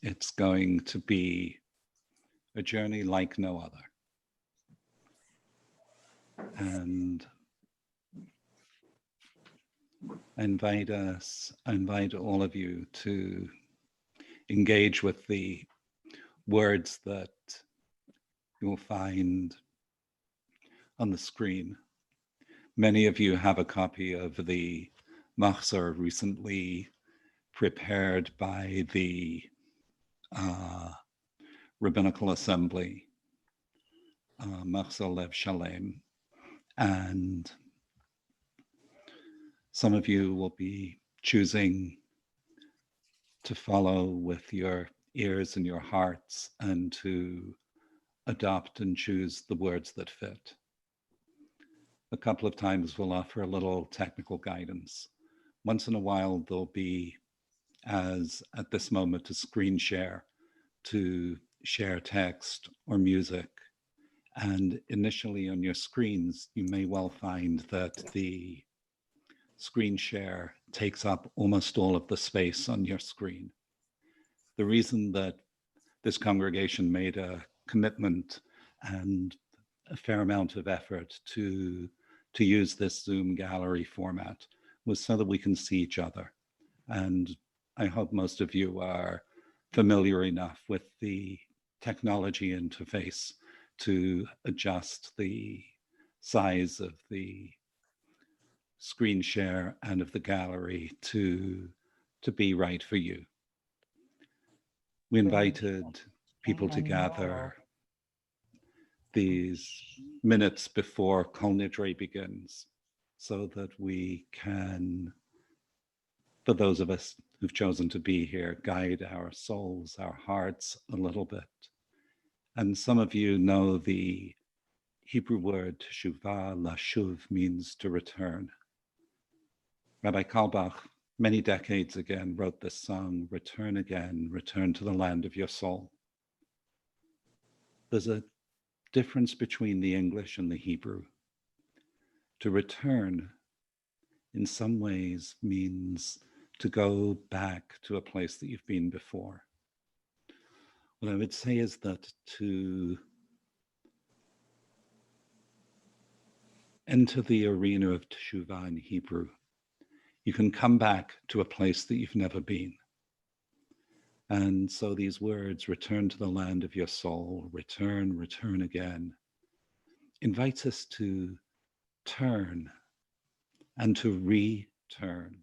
It's going to be a journey like no other. And I invite all of you to engage with the words that you will find on the screen. Many of you have a copy of the Machzor recently prepared by the Rabbinical Assembly, Machzor Lev Shalem, and some of you will be choosing to follow with your ears and your hearts and to adopt and choose the words that fit. A couple of times we'll offer a little technical guidance. Once in a while, there'll be, as at this moment, a screen share to share text or music. And initially on your screens, you may well find that the screen share takes up almost all of the space on your screen. The reason that this congregation made a commitment and a fair amount of effort to use this Zoom gallery format was so that we can see each other. And I hope most of you are familiar enough with the technology interface to adjust the size of the screen share and of the gallery to be right for you. We invited people to gather these minutes before Kol Nidrei begins so that we can, for those of us who've chosen to be here, guide our souls, our hearts a little bit. And some of you know the Hebrew word teshuvah, lashuv, means to return. Rabbi Kalbach, many decades ago, wrote this song, "Return again, return to the land of your soul." There's a difference between the English and the Hebrew. To return, in some ways, means to go back to a place that you've been before. What I would say is that to enter the arena of teshuvah in Hebrew, you can come back to a place that you've never been. And so these words, return to the land of your soul, return, return again, invites us to turn and to return,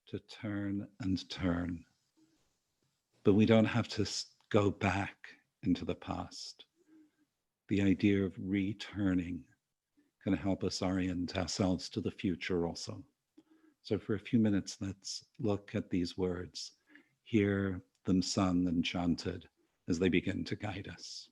to turn and turn. But we don't have to go back into the past. The idea of returning can help us orient ourselves to the future also. So for a few minutes, let's look at these words, hear them sung and chanted as they begin to guide us.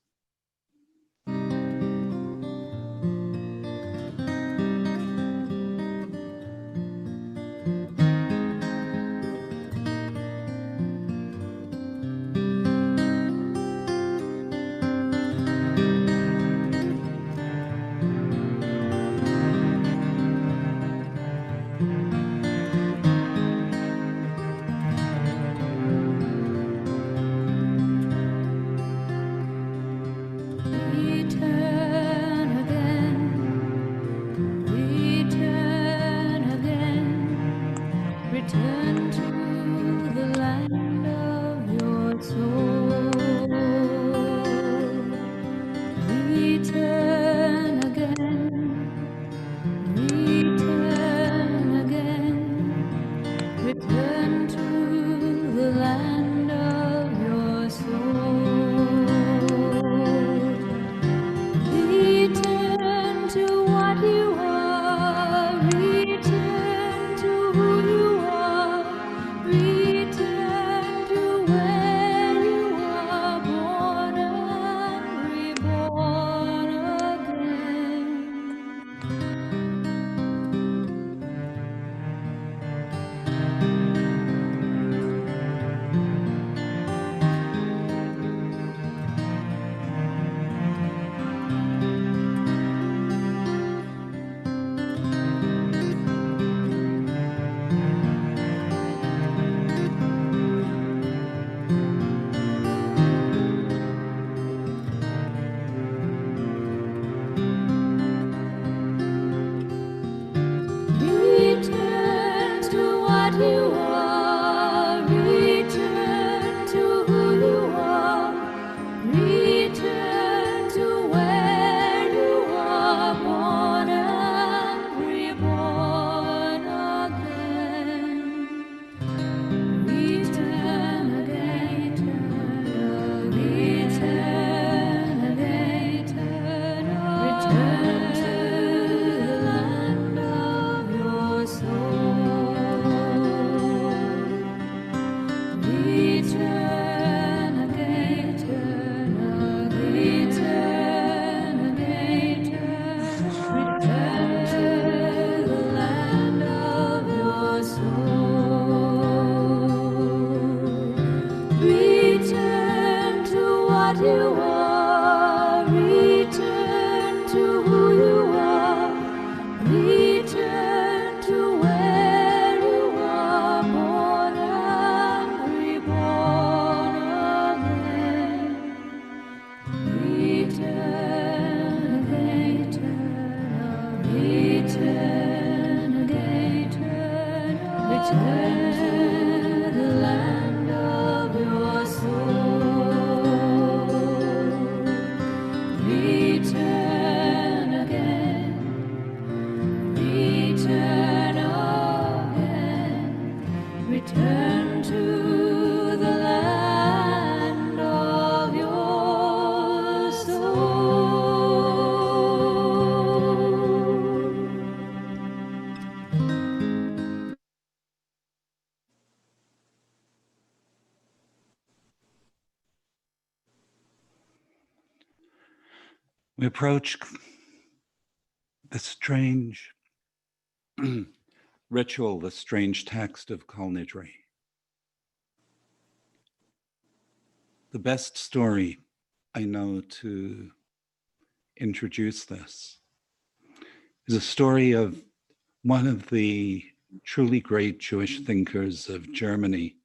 what you are, return to who you are, return to where you are, born and reborn again. Return again, return again, return to the land of your soul. Return again, return again, return to the land of your soul. We approach the strange ritual, the strange text of Kol Nidrei. The best story I know to introduce this is a story of one of the truly great Jewish thinkers of Germany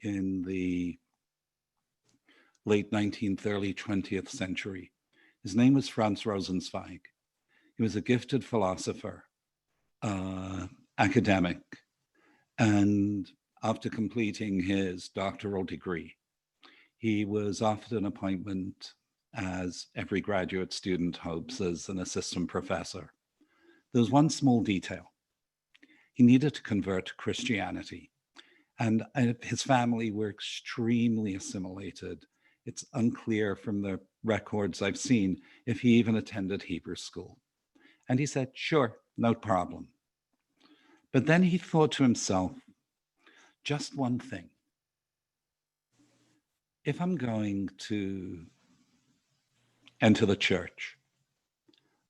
in the late 19th, early 20th century. His name was Franz Rosenzweig. He was a gifted philosopher, academic, and after completing his doctoral degree, he was offered an appointment, as every graduate student hopes, as an assistant professor. There was one small detail. He needed to convert to Christianity, and his family were extremely assimilated. It's unclear from the records I've seen if he even attended Hebrew school. And he said, sure, no problem. But then he thought to himself, just one thing. If I'm going to enter the church,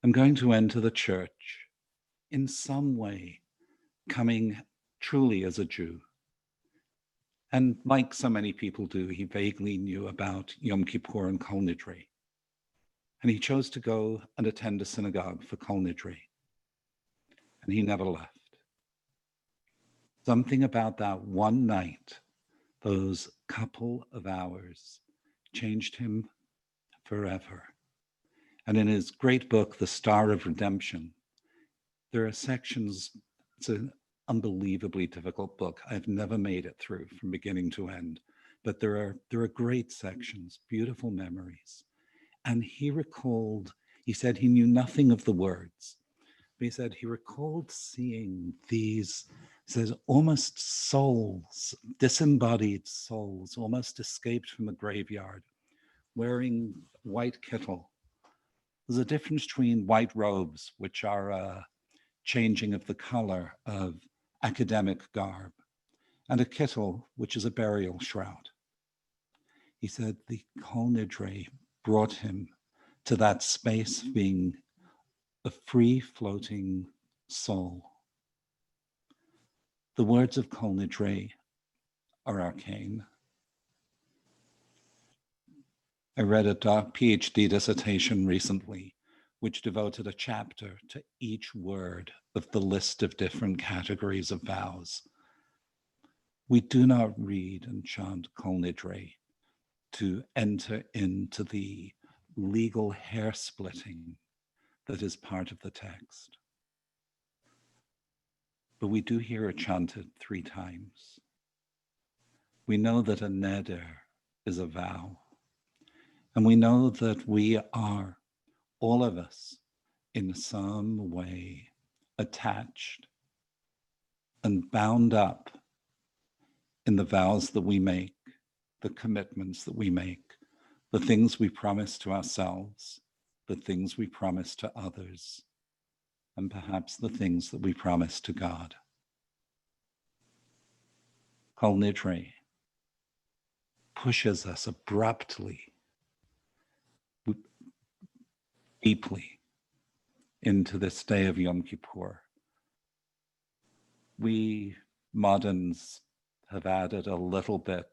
I'm going to enter the church in some way coming truly as a Jew. And like so many people do, he vaguely knew about Yom Kippur and Kol Nidrei. And he chose to go and attend a synagogue for Kol Nidrei. And he never left. Something about that one night, those couple of hours, changed him forever. And in his great book, The Star of Redemption, there are sections, it's an unbelievably difficult book. I've never made it through from beginning to end, but there are great sections, beautiful memories. And he said he knew nothing of the words, but he said he recalled seeing these, says, almost souls, disembodied souls, almost escaped from the graveyard, wearing white kittel. There's a difference between white robes, which are a changing of the color of academic garb, and a kittel, which is a burial shroud. He said the Kol Nidrei brought him to that space of being a free-floating soul. The words of Kol Nidrei are arcane. I read a PhD dissertation recently, which devoted a chapter to each word of the list of different categories of vows. We do not read and chant Kol Nidrei to enter into the legal hair splitting that is part of the text. But we do hear it chanted 3 times. We know that a neder is a vow. And we know that we are, all of us, in some way attached and bound up in the vows that we make, the commitments that we make, the things we promise to ourselves, the things we promise to others, and perhaps the things that we promise to God. Kol Nidrei pushes us abruptly, deeply into this day of Yom Kippur. We moderns have added a little bit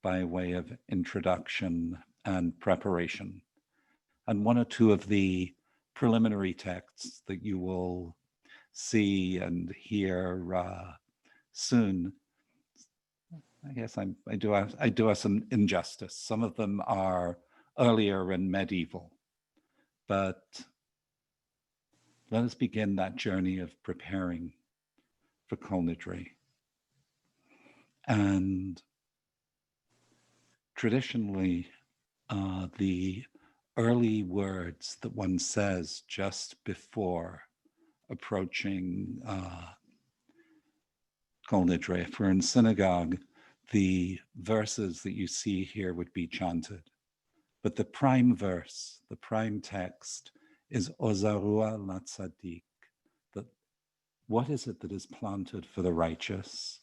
by way of introduction and preparation. And one or two of the preliminary texts that you will see and hear soon, I guess I do us some injustice. Some of them are earlier and medieval, but let us begin that journey of preparing for Kol Nidrei. And traditionally, the early words that one says just before approaching Kol Nidrei, if we're in synagogue, the verses that you see here would be chanted. But the prime verse, the prime text is Ozarua Latzadik. That what is it that is planted for the righteous?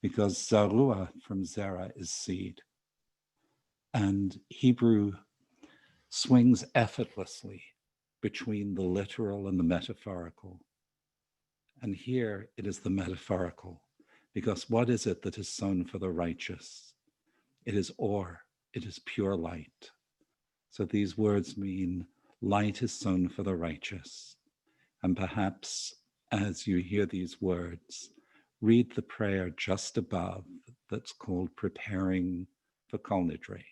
Because Zarua from Zera is seed. And Hebrew swings effortlessly between the literal and the metaphorical. And here it is the metaphorical, because what is it that is sown for the righteous? It is or, it is pure light. So these words mean light is sown for the righteous. And perhaps as you hear these words, read the prayer just above that's called Preparing for Kol Nidrei.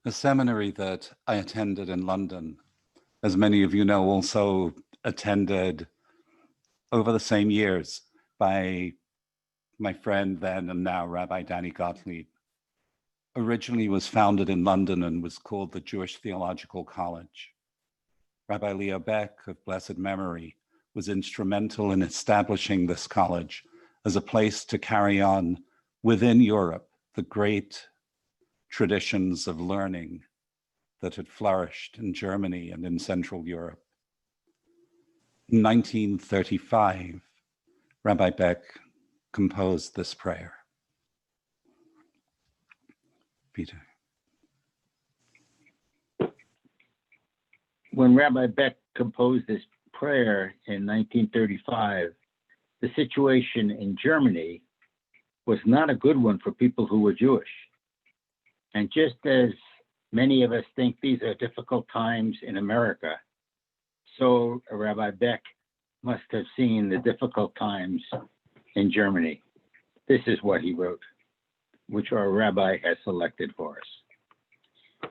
The seminary that I attended in London, as many of you know, also attended over the same years by my friend then and now, Rabbi Danny Gottlieb. Originally was founded in London and was called the Jewish Theological College. Rabbi Leo Beck of blessed memory was instrumental in establishing this college as a place to carry on within Europe the great traditions of learning that had flourished in Germany and in Central Europe. In 1935, Rabbi Beck composed this prayer. Peter. When Rabbi Beck composed this prayer in 1935, the situation in Germany was not a good one for people who were Jewish. And just as many of us think these are difficult times in America, so Rabbi Beck must have seen the difficult times in Germany. This is what he wrote, which our rabbi has selected for us.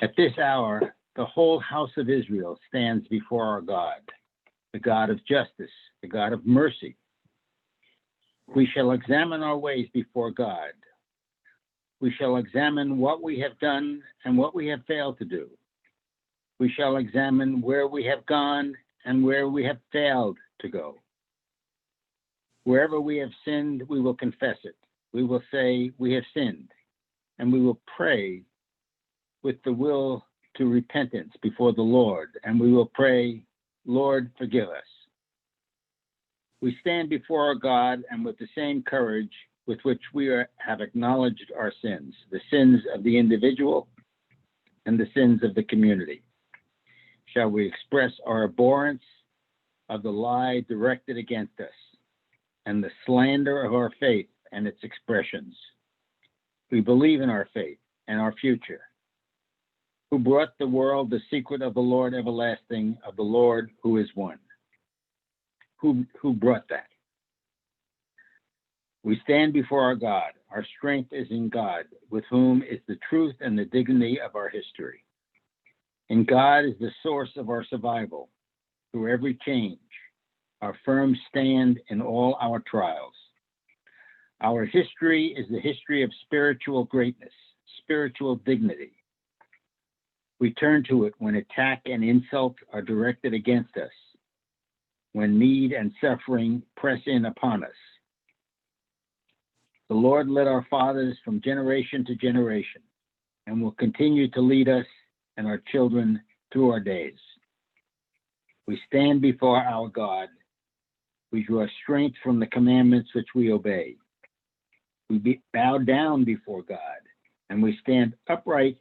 At this hour, the whole house of Israel stands before our God, the God of justice, the God of mercy. We shall examine our ways before God. We shall examine what we have done and what we have failed to do. We shall examine where we have gone and where we have failed to go. Wherever we have sinned, we will confess it. We will say we have sinned, and we will pray with the will to repentance before the Lord, and we will pray, Lord, forgive us. We stand before our God and with the same courage with which we have acknowledged our sins, the sins of the individual and the sins of the community. Shall we express our abhorrence of the lie directed against us and the slander of our faith and its expressions? We believe in our faith and our future. Who brought the world the secret of the Lord everlasting, of the Lord who is one? Who brought that? We stand before our God. Our strength is in God, with whom is the truth and the dignity of our history. And God is the source of our survival through every change, our firm stand in all our trials. Our history is the history of spiritual greatness, spiritual dignity. We turn to it when attack and insult are directed against us, when need and suffering press in upon us. The Lord led our fathers from generation to generation and will continue to lead us and our children through our days. We stand before our God. We draw strength from the commandments which we obey. We bow down before God, and we stand upright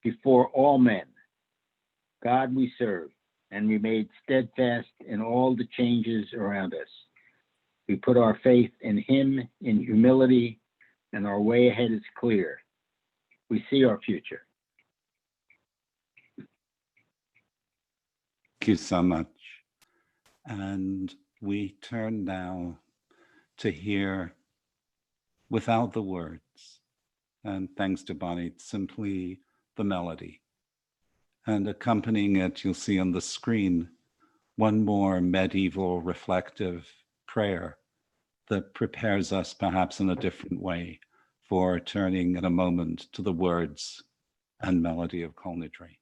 before all men. God we serve, and remain steadfast in all the changes around us. We put our faith in Him in humility, and our way ahead is clear. We see our future. Thank you so much. And we turn now to hear without the words, and thanks to Bonnie, simply the melody. And accompanying it, you'll see on the screen, one more medieval reflective prayer that prepares us perhaps in a different way for turning in a moment to the words and melody of Kol Nidrei.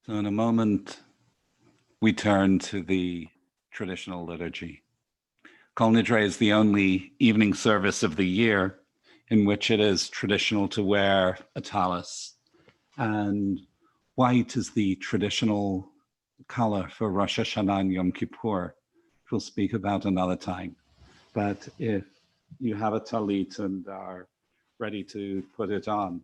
So in a moment, we turn to the traditional liturgy. Kol Nidrei is the only evening service of the year in which it is traditional to wear a tallis. And white is the traditional color for Rosh Hashanah and Yom Kippur, which we'll speak about another time. But if you have a talit and are ready to put it on,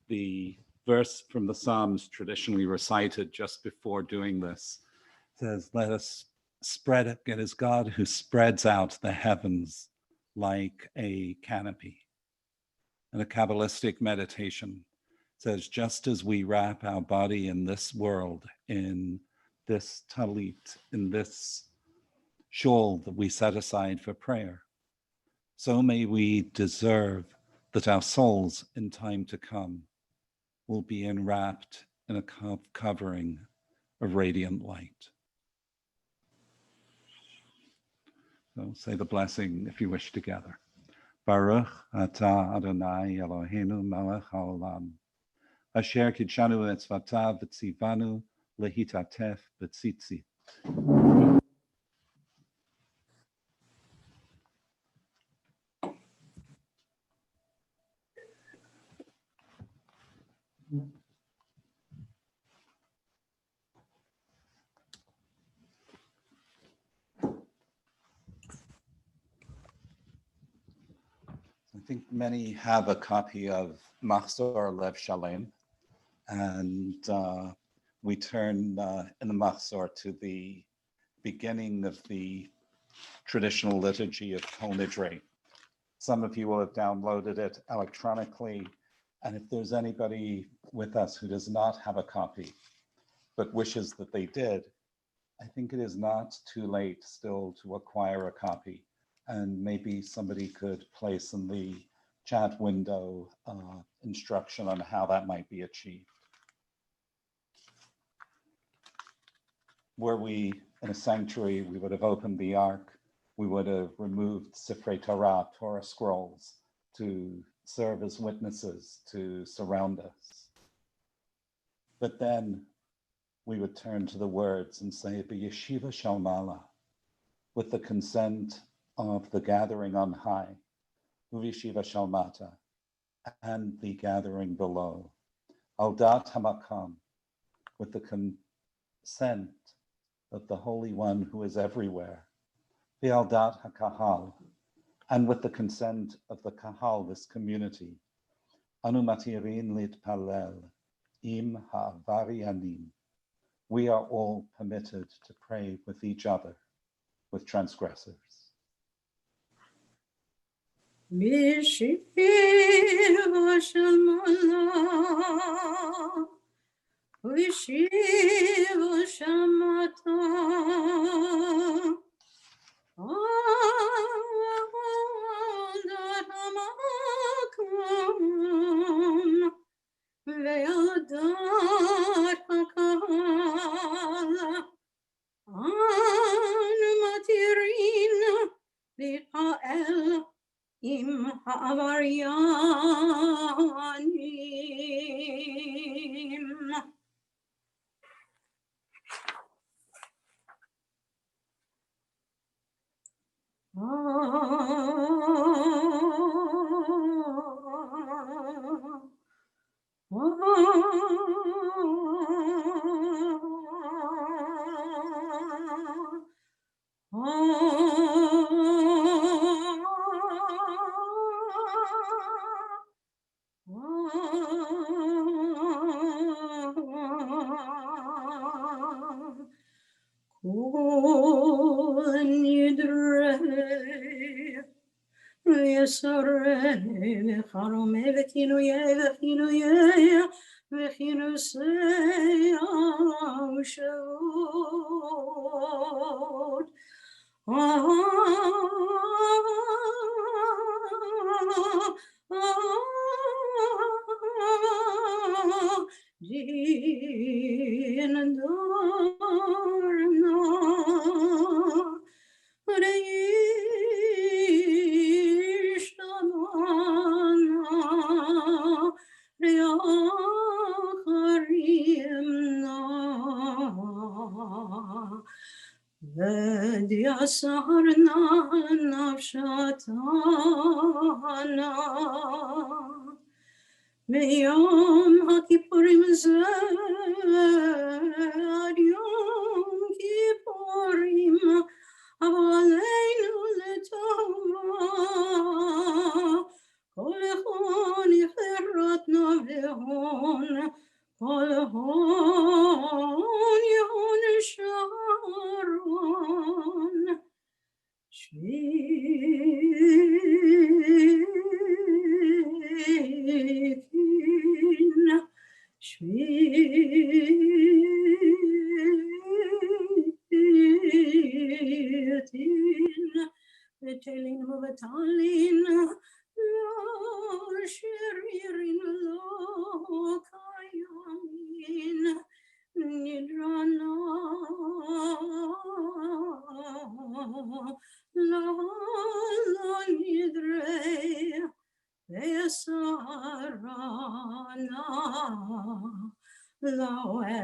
the verse from the Psalms traditionally recited just before doing this says, "Let us it is God who spreads out the heavens like a canopy. And a Kabbalistic meditation says, just as we wrap our body in this world, in this talit, in this shawl that we set aside for prayer, so may we deserve that our souls in time to come will be enwrapped in a covering of radiant light. So say the blessing if you wish together. Baruch atah Adonai Eloheinu melech haolam, asher kidshanu mitzvotav v'tzivanu lehitatef b'tzitzit. I think many have a copy of Machzor Lev Shalem, and we turn in the Machzor to the beginning of the traditional liturgy of Kol Nidrei. Some of you will have downloaded it electronically, and if there's anybody with us who does not have a copy, but wishes that they did, I think it is not too late still to acquire a copy. And maybe somebody could place in the chat window instruction on how that might be achieved. Were we in a sanctuary, we would have opened the ark, we would have removed Sifrei Torah, Torah scrolls, to serve as witnesses, to surround us. But then we would turn to the words and say, B'yeshiva Shalmala, with the consent of the gathering on high, Uv'yeshiva Shalmata, and the gathering below, Al Dat Hamakam, with the consent of the Holy One who is everywhere, V'al Dat HaKahal, and with the consent of the Kahal, this community, Anu Matirin Litpalel, Im Ha'avarianim, we are all permitted to pray with each other, with transgressors. B'yeshiva Shalmala, B'yeshiva Shalmata, Adat Hamakom, Ve'adat HaKahal, Anu Matirin Litpa'el, Im ha'avarianim. Kol Nidrei, V'yasarei, V'charomei, V'kinuyei, V'chinuyei, V'chinusei Shavot. Din Dorna, Reishtamana, Reacharimna, V'diasarna nafshatana. Meyom HaKippurim Ad Yom Kippurim Avoleinu Letova Kol Echon Yicherat Navehon Kol Echon Yehon Sharon talin lo shiririn lo kayamin nidrana lo nidrei esarana lo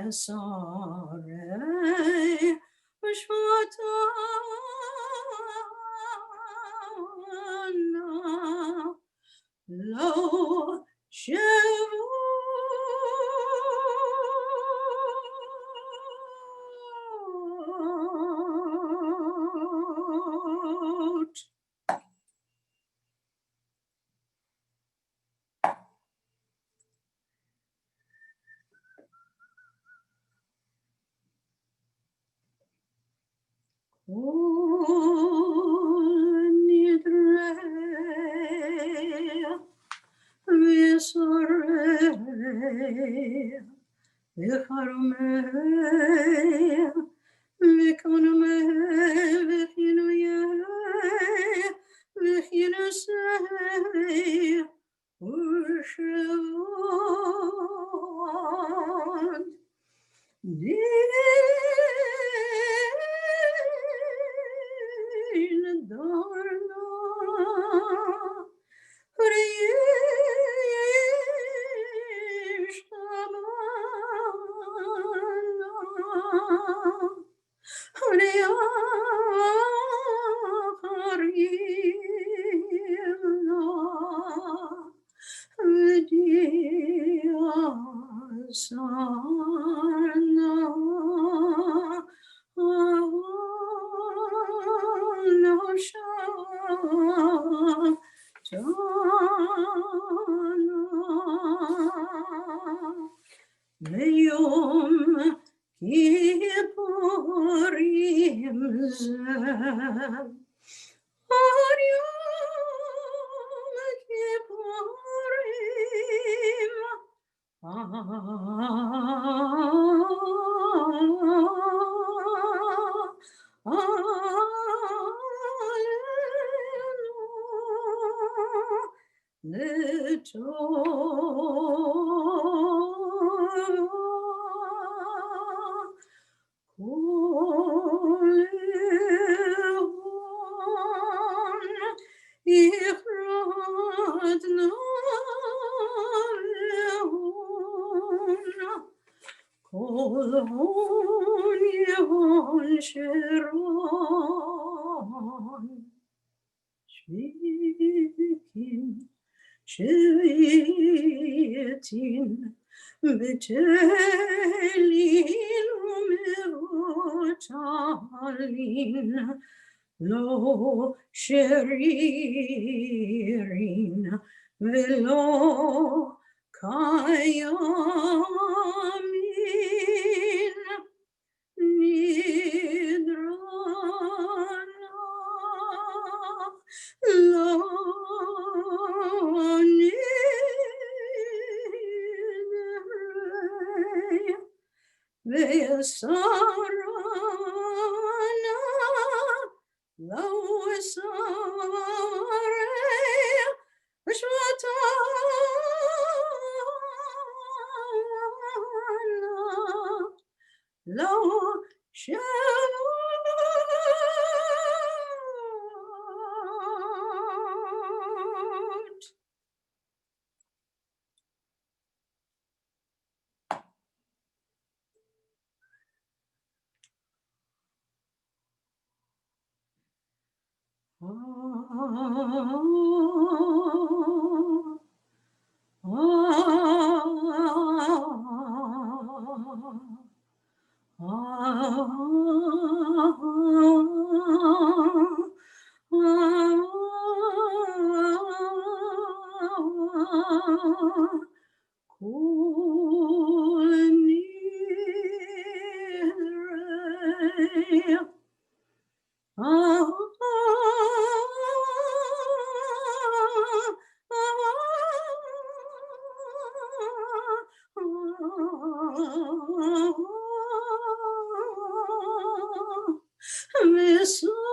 esarei Shvatana lo shevot. Kol Nidrei v'sorei v'charmei v'konomei v'chinuyei v'chinusei u'shevot. Din darna Yom Kippurim zeh Har Yom Kippurim Kol Yehon Sharon Shvitin Betelin Umevotalin Lo Sheririn Velo Kayamin Nidrana lo nidrei ve'esarana lo esarei v'shvatana lo shevot. Kol Nidrei Ve'sorei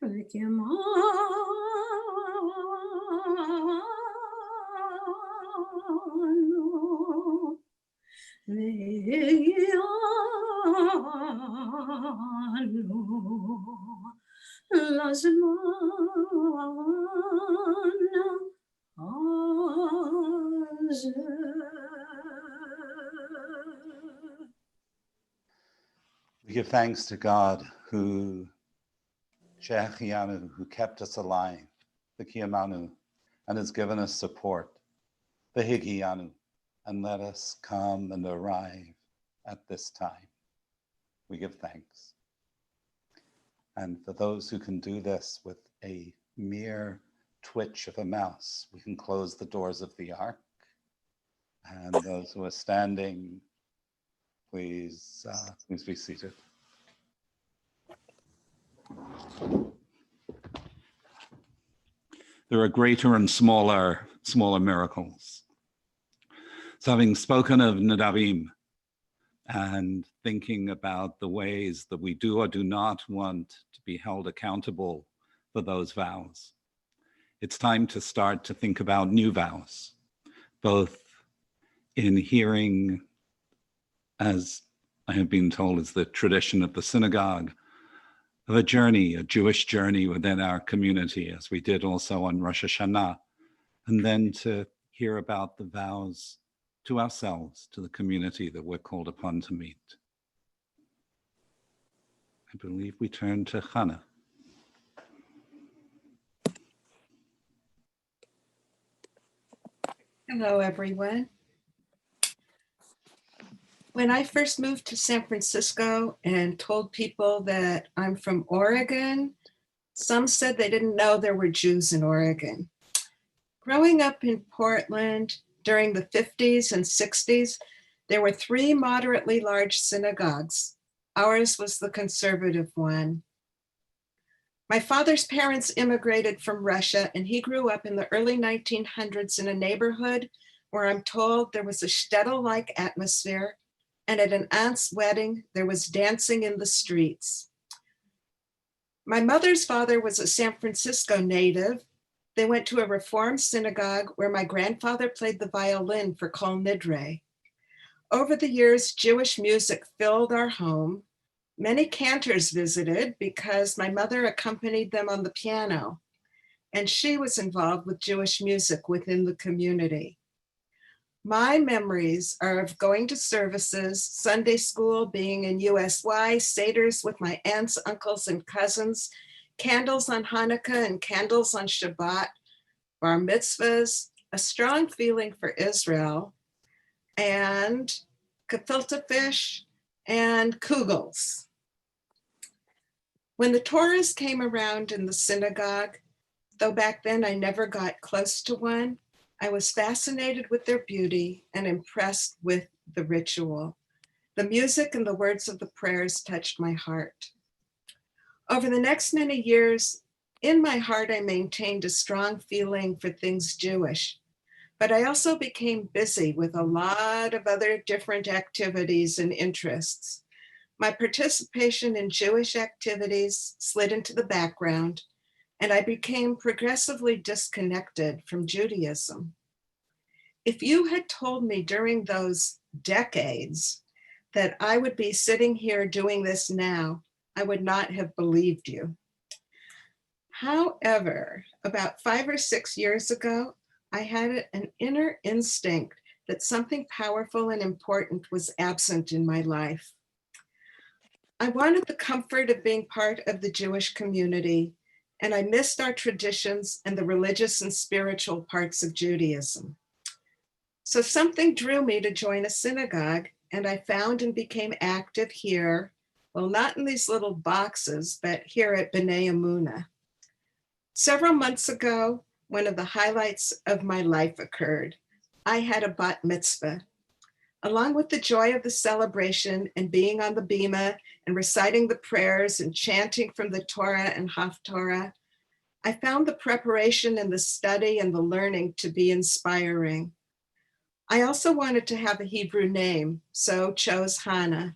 We give thanks to God who kept us alive, the Kiyamanu, and has given us support, the Higiyanu, and let us come and arrive at this time. We give thanks. And for those who can do this with a mere twitch of a mouse, we can close the doors of the ark. And those who are standing, please be seated. There are greater and smaller miracles. So having spoken of Nadavim and thinking about the ways that we do or do not want to be held accountable for those vows, it's time to start to think about new vows, both in hearing, as I have been told is the tradition of the synagogue, of a Jewish journey within our community, as we did also on Rosh Hashanah, and then to hear about the vows to ourselves, to the community that we're called upon to meet. I believe we turn to Hannah. Hello, everyone. When I first moved to San Francisco and told people that I'm from Oregon, some said they didn't know there were Jews in Oregon. Growing up in Portland during the 50s and 60s, there were 3 moderately large synagogues. Ours was the conservative one. My father's parents immigrated from Russia, and he grew up in the early 1900s in a neighborhood where I'm told there was a shtetl-like atmosphere, and at an aunt's wedding, there was dancing in the streets. My mother's father was a San Francisco native. They went to a Reform synagogue where my grandfather played the violin for Kol Nidrei. Over the years, Jewish music filled our home. Many cantors visited because my mother accompanied them on the piano, and she was involved with Jewish music within the community. My memories are of going to services, Sunday school, being in USY, Seders with my aunts, uncles, and cousins, candles on Hanukkah and candles on Shabbat, bar mitzvahs, a strong feeling for Israel, and gefilte fish and kugels. When the Torahs came around in the synagogue, though back then I never got close to one, I was fascinated with their beauty and impressed with the ritual. The music and the words of the prayers touched my heart. Over the next many years, in my heart, I maintained a strong feeling for things Jewish, but I also became busy with a lot of other different activities and interests. My participation in Jewish activities slid into the background, and I became progressively disconnected from Judaism. If you had told me during those decades that I would be sitting here doing this now, I would not have believed you. However, about 5 or 6 years ago, I had an inner instinct that something powerful and important was absent in my life. I wanted the comfort of being part of the Jewish community, and I missed our traditions and the religious and spiritual parts of Judaism. So something drew me to join a synagogue, and I found and became active here, well, not in these little boxes, but here at B'nai Emunah. Several months ago, one of the highlights of my life occurred. I had a bat mitzvah. Along with the joy of the celebration and being on the bima and reciting the prayers and chanting from the Torah and Haftorah, I found the preparation and the study and the learning to be inspiring. I also wanted to have a Hebrew name, so chose Hannah.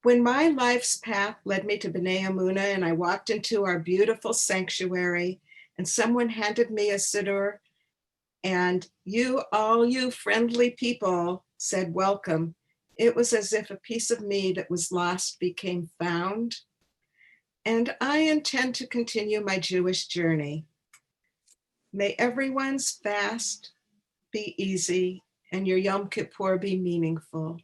When my life's path led me to B'nai Emunah and I walked into our beautiful sanctuary and someone handed me a siddur and all you friendly people said welcome, it was as if a piece of me that was lost became found. And I intend to continue my Jewish journey. May everyone's fast be easy and your Yom Kippur be meaningful.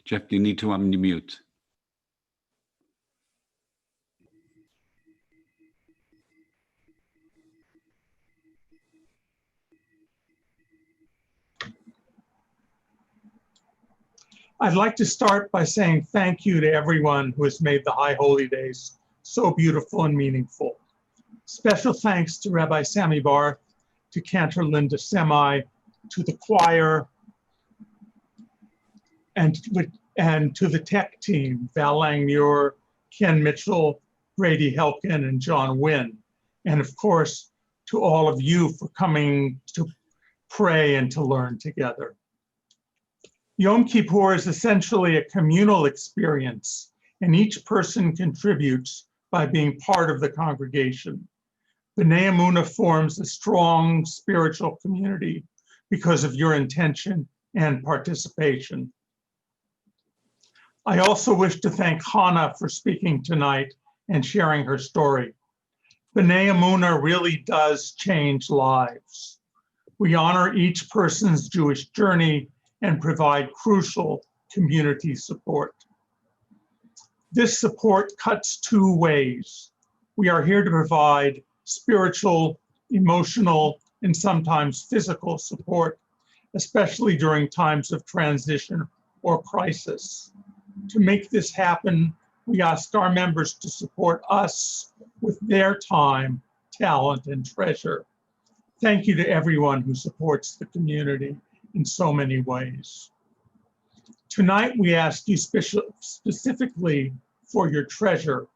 Jeff, you need to unmute. I'd like to start by saying thank you to everyone who has made the High Holy Days so beautiful and meaningful. Special thanks to Rabbi Sammy Barth, to Cantor Linda Semi, to the choir, and to the tech team, Val Langmuir, Ken Mitchell, Grady Helkin, and John Wynn. And of course, to all of you for coming to pray and to learn together. Yom Kippur is essentially a communal experience, and each person contributes by being part of the congregation. B'nai Emunah forms a strong spiritual community because of your intention and participation. I also wish to thank Hannah for speaking tonight and sharing her story. B'nai Emunah really does change lives. We honor each person's Jewish journey and provide crucial community support. This support cuts two ways. We are here to provide spiritual, emotional, and sometimes physical support, especially during times of transition or crisis. To make this happen, we ask our members to support us with their time, talent, and treasure. Thank you to everyone who supports the community in so many ways. Tonight, we ask you specifically for your treasure.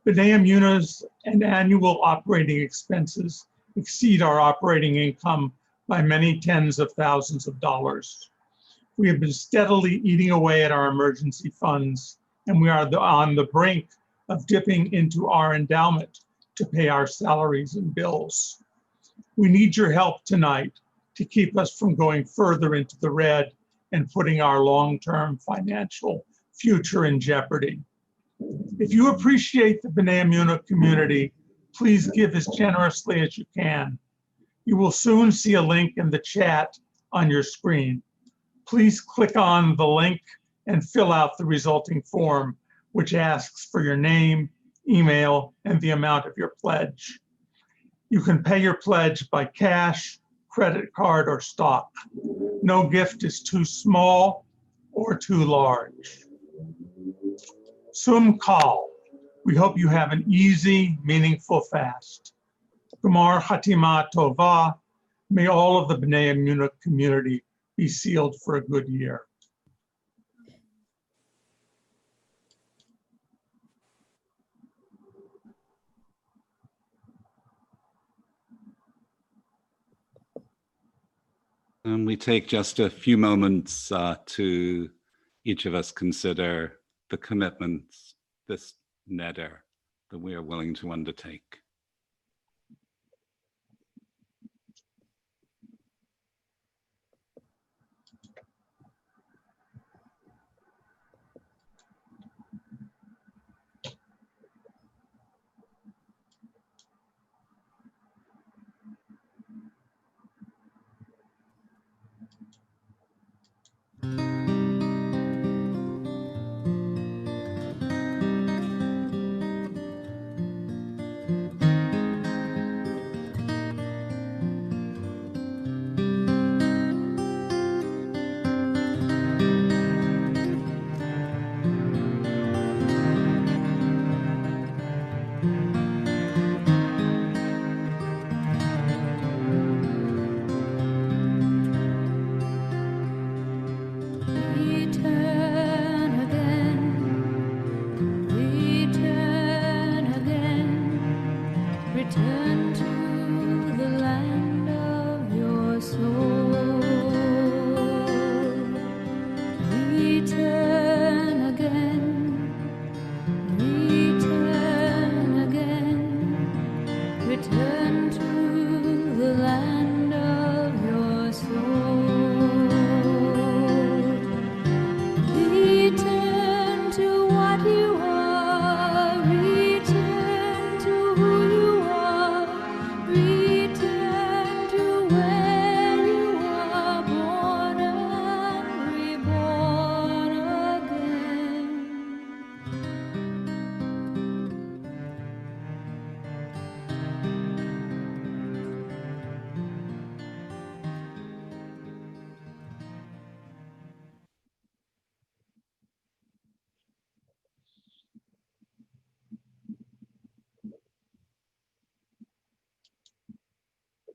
B'nai Emunah's and annual operating expenses exceed our operating income by many tens of thousands of dollars. We have been steadily eating away at our emergency funds, and we are on the brink of dipping into our endowment to pay our salaries and bills. We need your help tonight to keep us from going further into the red and putting our long-term financial future in jeopardy. If you appreciate the B'nai Emunah community, please give as generously as you can. You will soon see a link in the chat on your screen. Please click on the link and fill out the resulting form, which asks for your name, email, and the amount of your pledge. You can pay your pledge by cash, credit card, or stock. No gift is too small or too large. Sum Kal. We hope you have an easy, meaningful fast. Gemar Chatima Tova. May all of the B'nai Emunah community be sealed for a good year. And we take just a few moments to each of us consider the commitments, this neder, that we are willing to undertake.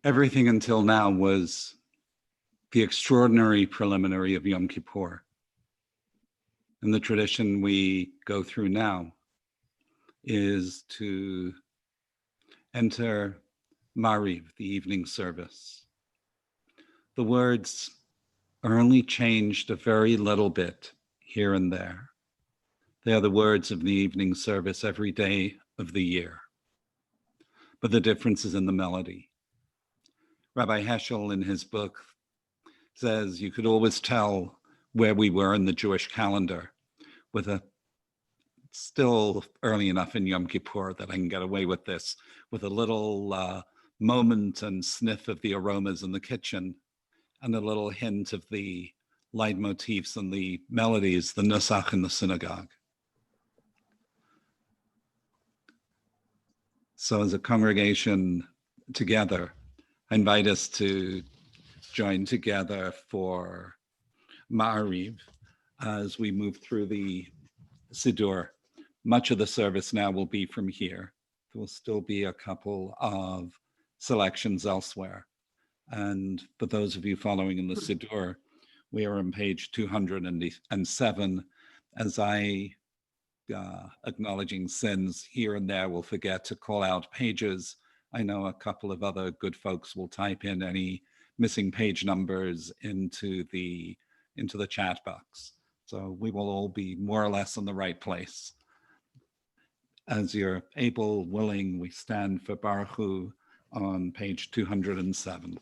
everything until now was the extraordinary preliminary of Yom Kippur. And the tradition we go through now is to enter Mariv, the evening service. The words are only changed a very little bit here and there. They are the words of the evening service every day of the year. But the difference is in the melody. Rabbi Heschel, in his book, says you could always tell where we were in the Jewish calendar with a still early enough in Yom Kippur that I can get away with this, with a little moment and sniff of the aromas in the kitchen and a little hint of the leitmotifs and the melodies, the nusach in the synagogue. So as a congregation together, I invite us to join together for Ma'ariv as we move through the Siddur. Much of the service now will be from here. There will still be a couple of selections elsewhere. And for those of you following in the Siddur, we are on page 207. As I, acknowledging sins here and there, will forget to call out pages. I know a couple of other good folks will type in any missing page numbers into the chat box. So we will all be more or less in the right place. As you're able, willing, we stand for Baruch Hu on page 207.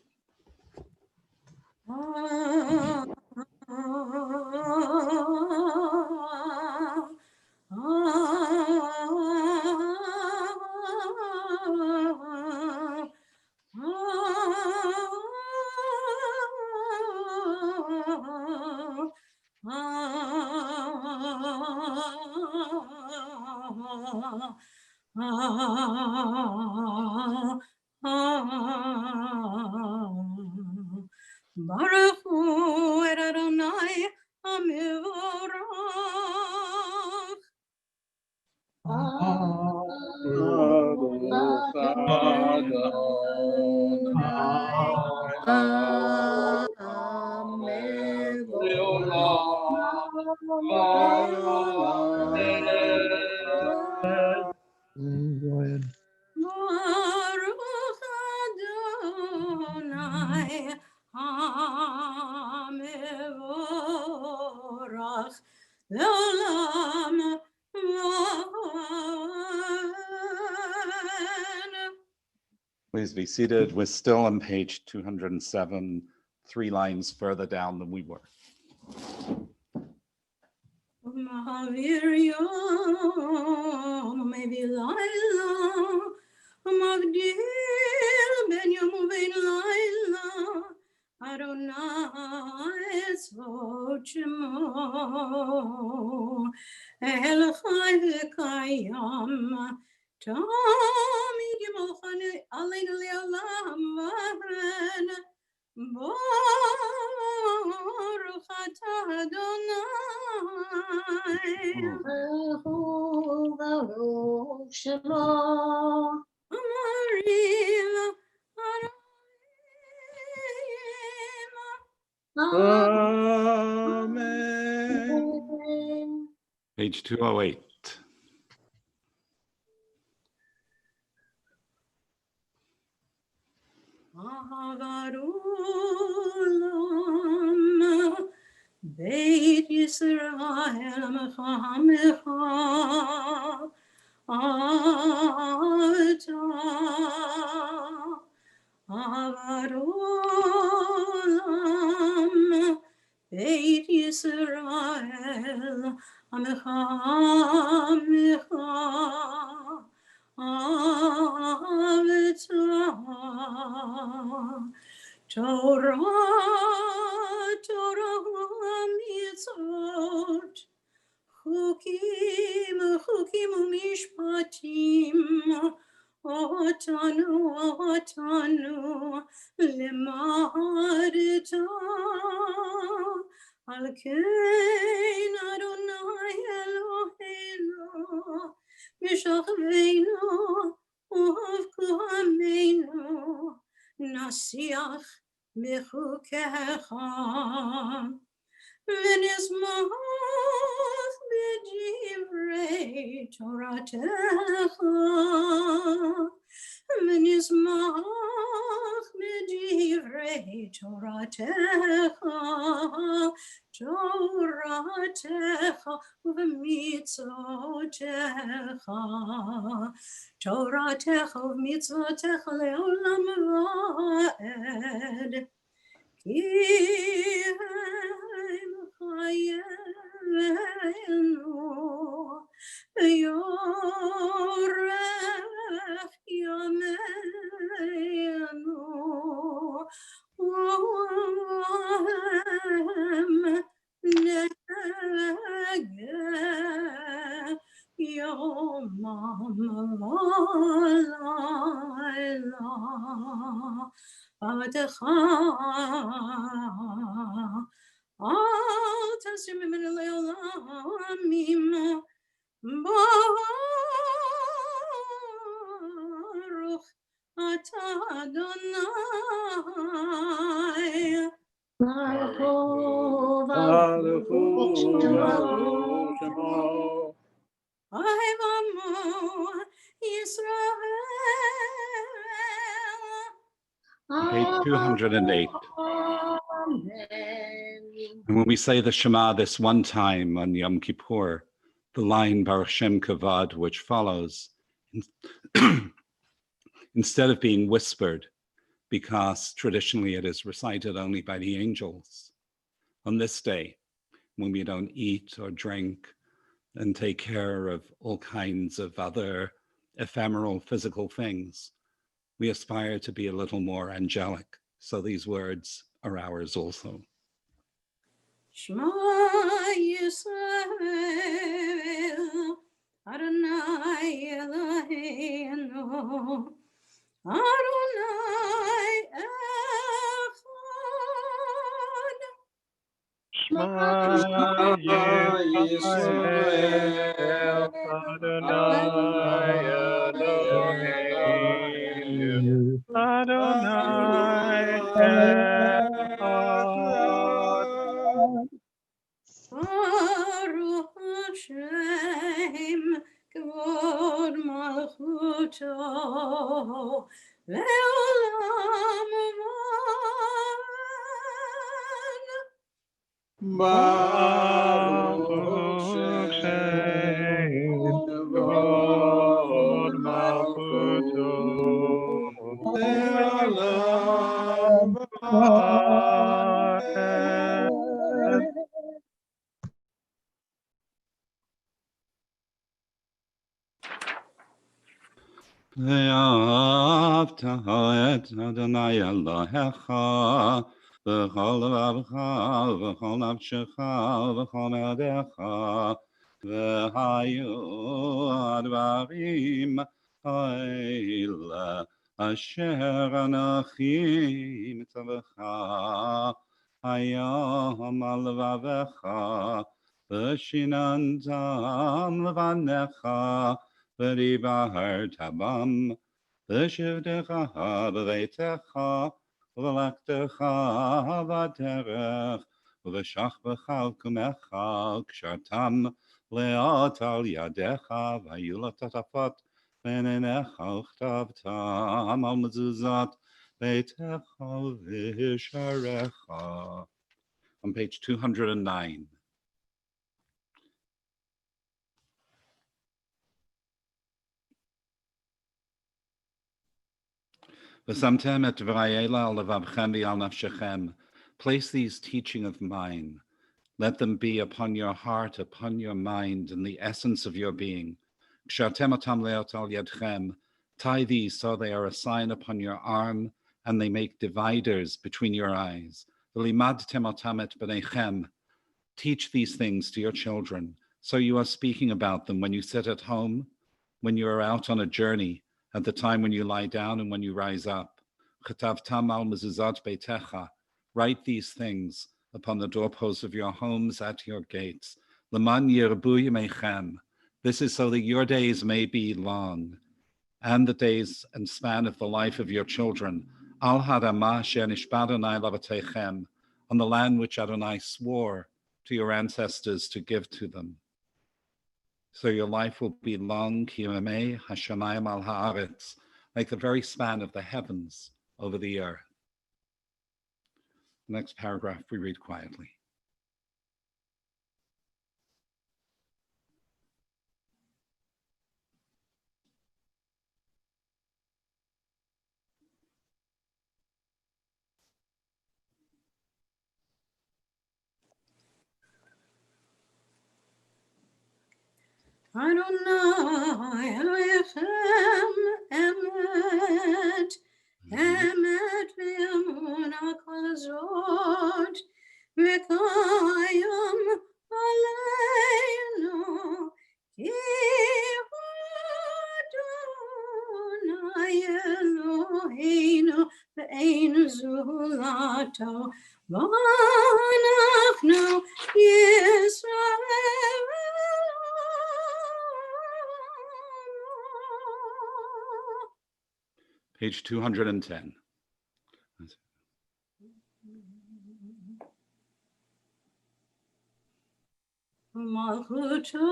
Baruch Hu et Adonai HaMevorach. Baruch Adonai HaMevorach Le'olam Vaed. Please be seated. We're still on page 207, 3 lines further down than we were. Mahavir Yom Maybe Laila Magdil Ben Yom Uvein Laila Adonai Tzvot Shemo El Chai V'Kayam Tamid Yimolchan Aleinu Le'olam Vaed. Baruch atah Adonai. Baruch Shemo. Amarim Amen. Amen. Page 208. Havarulam Beit Yisrael Mechamecha Ata Havarulam Beit Yisrael Mechamecha Torah, Torah, mitzvot, chukim, chukim umishpatim, otanu, otanu, lemadta, al kein Adonai Eloheinu, mishachveinu, uvkuhameinu, נשיח מחוקיך ונשמח בדברי תורתך ונשמח בדברי תורתך ובמצוותיך תורתך ובמצוותיך לעולם ועד כי הם חיינו ויורך ימינו והם נגע יומם ולילה עבדך אל תסיר ממנו לעולמים ברוך אתה אדוני Baruch Hu, Baruch Hu, Baruch Hu, אוהב עמו ישראל Page 208. Amen. And when we say the Shema this one time on Yom Kippur, the line Baruch Shem Kavod, which follows, instead of being whispered, because traditionally it is recited only by the angels, on this day, when we don't eat or drink and take care of all kinds of other ephemeral physical things, we aspire to be a little more angelic. So these words are ours also. Shema Yisrael Adonai Eloheinu Adonai Echad Shema Yisrael, Adonai Eloheinu, Adonai Echad. Baruch Hashem Kavod Malchuto Leolam Avad Baruch Shem, Kavod Malchuto, Le'olam Va'ed. ואהבת את אדוני אלוהיך בכל לבבך ובכל נפשך ובכל מאודיך, והיו הדברים האלה אשר אנוכי מצווך היום על לבבך ושיננתם לבניך ודיברת בם בשבתך בביתך ובלכתך בדרך ובשכבך ובקומך וקשרתם לאות על ידיך והיו לטפטפות בין עיניך וכתבתם על מזוזות ביתך ובשעריך. On page 209. V'samtem et dvarei al levavchem v'al nafshechem. Place these teaching of mine. Let them be upon your heart, upon your mind, and the essence of your being. Kshartem otam leot al yadchem. Tie these so they are a sign upon your arm, and they make dividers between your eyes. V'limadtem otam et b'neichem. Teach these things to your children, so you are speaking about them when you sit at home, when you are out on a journey, at the time when you lie down and when you rise up. Chetavtam al mezuzot beitecha. Write these things upon the doorposts of your homes, at your gates. Leman yirbu yemechem. This is so that your days may be long, and the days and span of the life of your children. Al Hadamah Asher Nishba Adonai Lavateichem, on the land which Adonai swore to your ancestors to give to them. So your life will be long, Kiyamei Hashamayim al Haaretz, like the very span of the heavens over the earth. The next paragraph we read quietly. Adonai Elohechem Emet, Emet v'emunah kazot, v'kayam aleinu, ki Adonai Eloheinu v'ein zulato, v'anachnu Yisrael. Page 210. Malchuto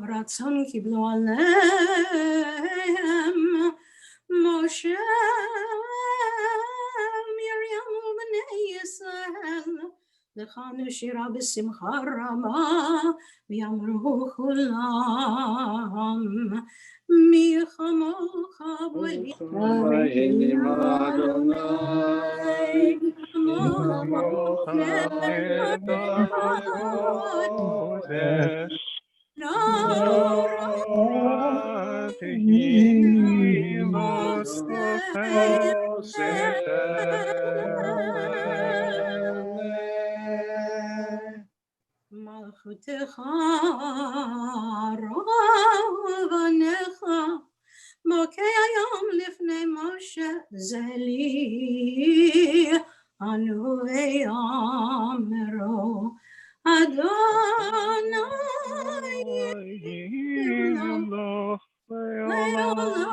bratzon kiblu alehem Moshe Miriam B'nai Yisrael Lechanu shira b'simcha raba v'yamru chulam mi chamocha Elohim Adonai, Kodesh, Malchutecha ravanecha Bokei hayom lifnei Moshe zeli anu ve'amero Adonai Eloh le'olam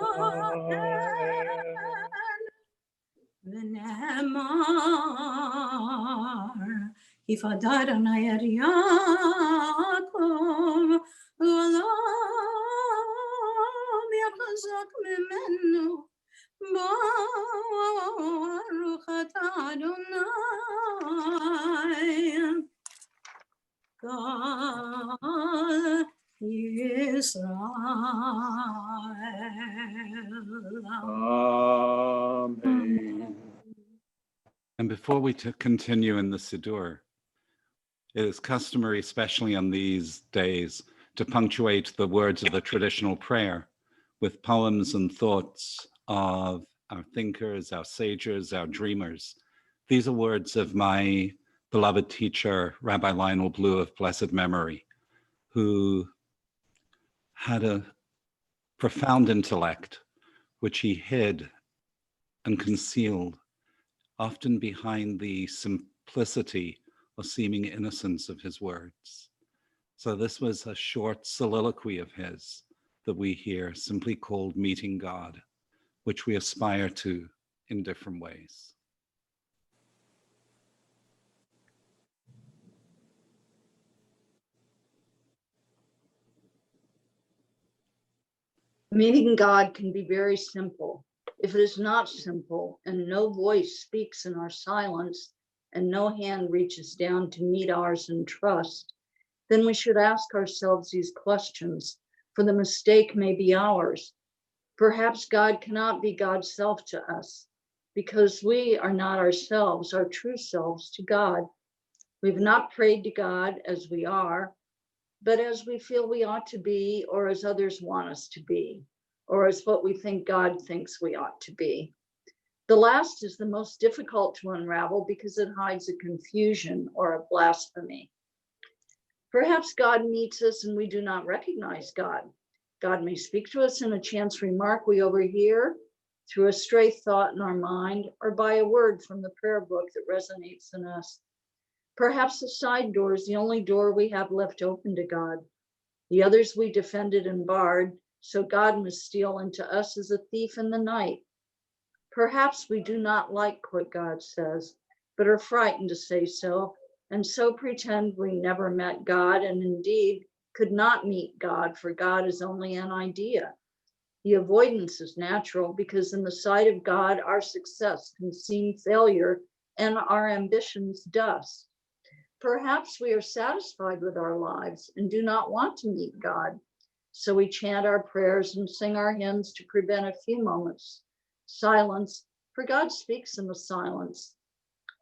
va'ed v'nehemar Yifadar Adonai et Yaakov Olam yachazak mimenu Baruch atah Adonai God Yisrael. Amen. And before we continue in the Siddur, it is customary, especially on these days, to punctuate the words of the traditional prayer with poems and thoughts of our thinkers, our sages, our dreamers. These are words of my beloved teacher, Rabbi Lionel Blue of blessed memory, who had a profound intellect, which he hid and concealed, often behind the simplicity or seeming innocence of his words. So this was a short soliloquy of his that we hear, simply called Meeting God, which we aspire to in different ways. Meeting God can be very simple. If it is not simple and no voice speaks in our silence and no hand reaches down to meet ours in trust, then we should ask ourselves these questions, for the mistake may be ours. Perhaps God cannot be God's self to us because we are not ourselves, our true selves to God. We've not prayed to God as we are, but as we feel we ought to be, or as others want us to be, or as what we think God thinks we ought to be. The last is the most difficult to unravel because it hides a confusion or a blasphemy. Perhaps God meets us and we do not recognize God. God may speak to us in a chance remark we overhear, through a stray thought in our mind, or by a word from the prayer book that resonates in us. Perhaps the side door is the only door we have left open to God. The others we defended and barred, So God must steal into us as a thief in the night. Perhaps we do not like what God says, but are frightened to say so, and so pretend we never met God, and indeed could not meet God, for God is only an idea. The avoidance is natural because in the sight of God, our success can seem failure and our ambitions dust. Perhaps we are satisfied with our lives and do not want to meet God. So we chant our prayers and sing our hymns to prevent a few moments silence, for God speaks in the silence.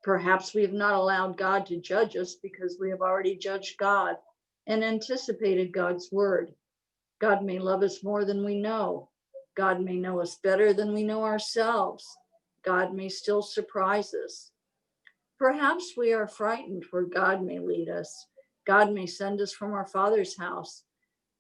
Perhaps we have not allowed God to judge us because we have already judged God and anticipated God's word. God may love us more than we know. God may know us better than we know ourselves. God may still surprise us. Perhaps we are frightened where God may lead us. God may send us from our Father's house.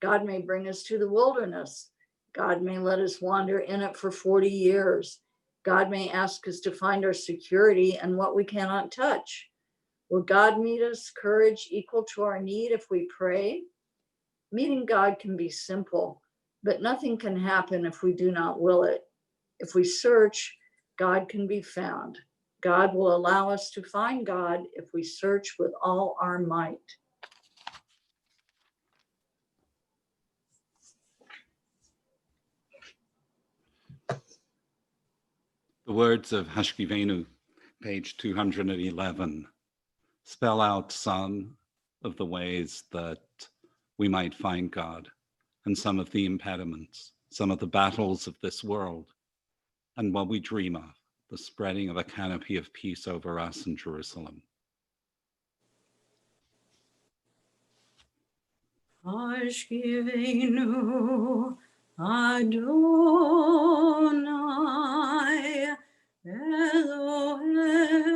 God may bring us to the wilderness. God may let us wander in it for 40 years. God may ask us to find our security and what we cannot touch. Will God meet us courage equal to our need if we pray? Meeting God can be simple, but nothing can happen if we do not will it. If we search, God can be found. God will allow us to find God if we search with all our might. The words of Hashkivenu, page 211, spell out some of the ways that we might find God and some of the impediments, some of the battles of this world, and what we dream of, the spreading of a canopy of peace over us in Jerusalem. Hashkivenu Adonai Eloheinu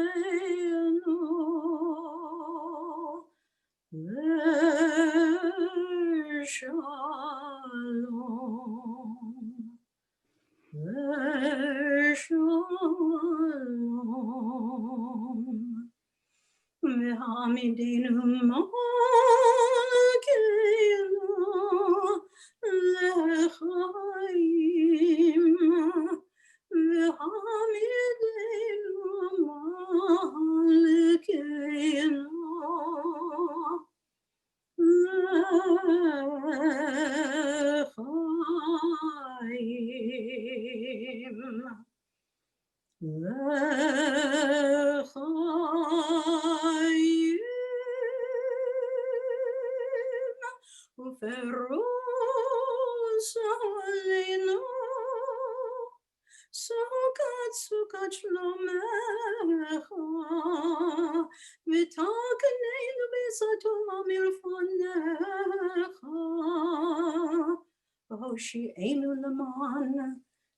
Shalom. Shalom. V'hamidenu malkeinu l'chaim. V'hamidenu malkeinu l'chaim. L'chaim u'feros aleinu sukat shlomecha v'takeneinu b'satom milfanecha v'hoshi'enu l'man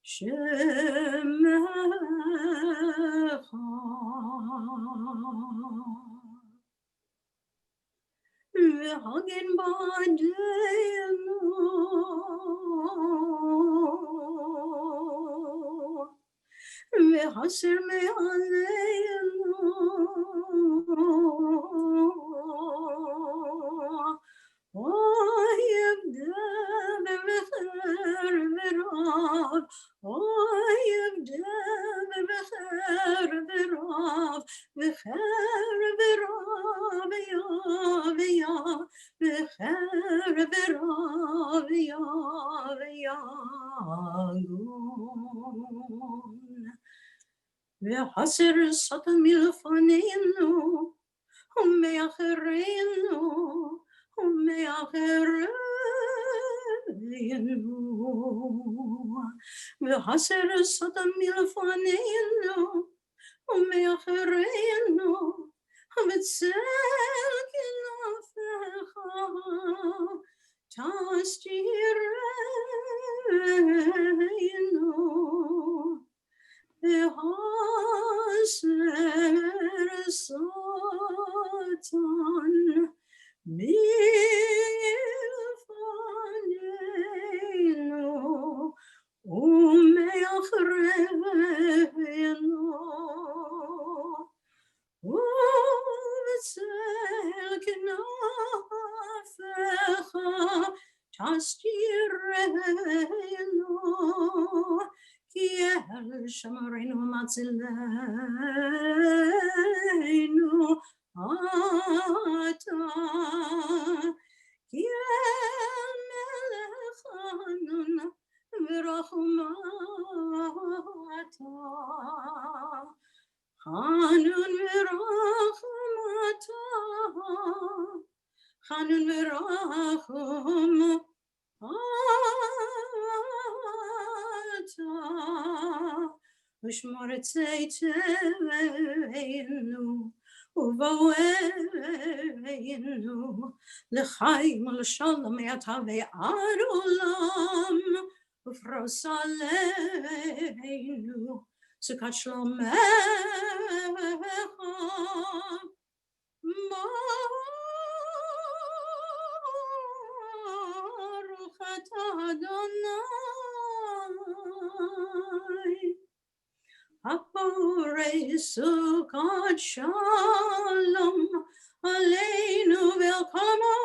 Shemecha. V'hagen ba'adenu v'haser me'aleinu Oyevdeh b'mecher v'rav Oyevdeh b'mecher v'rav v'cher v'rav v'ya v'cher v'rav v'ya v'yagun v'haser sata milfaneinu u'me'achereinu u'me'achereinu v'haser sata milfaneinu u'me'achereinu v'tzel kinafecha tasjireinu v'haser satan milfaneinu u'me'achereinu v'tzel kinafecha tasjireinu Nidreinu, Ki El Shamarenu Matzilenu, Ata, Ki El Melech Hanun V'Rachmata, Hanun V'Rachmata, Hanun V'Rachmata, Ushmor Tzeitzenu, Uvoenu, L'chaim L'shalom Yatave Adolam, Ufrosaleinu, Sukat Shlomecha, Baruch atah Adonai, Haporei Sukat Shalom Aleinu Velkamo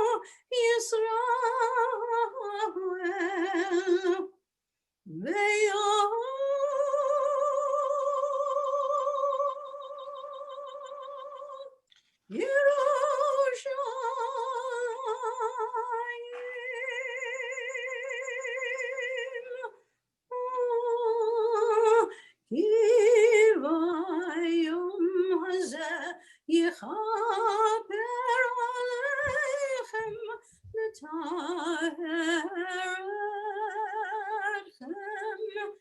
Yisrael, Yechaper Aleichem L'taherechem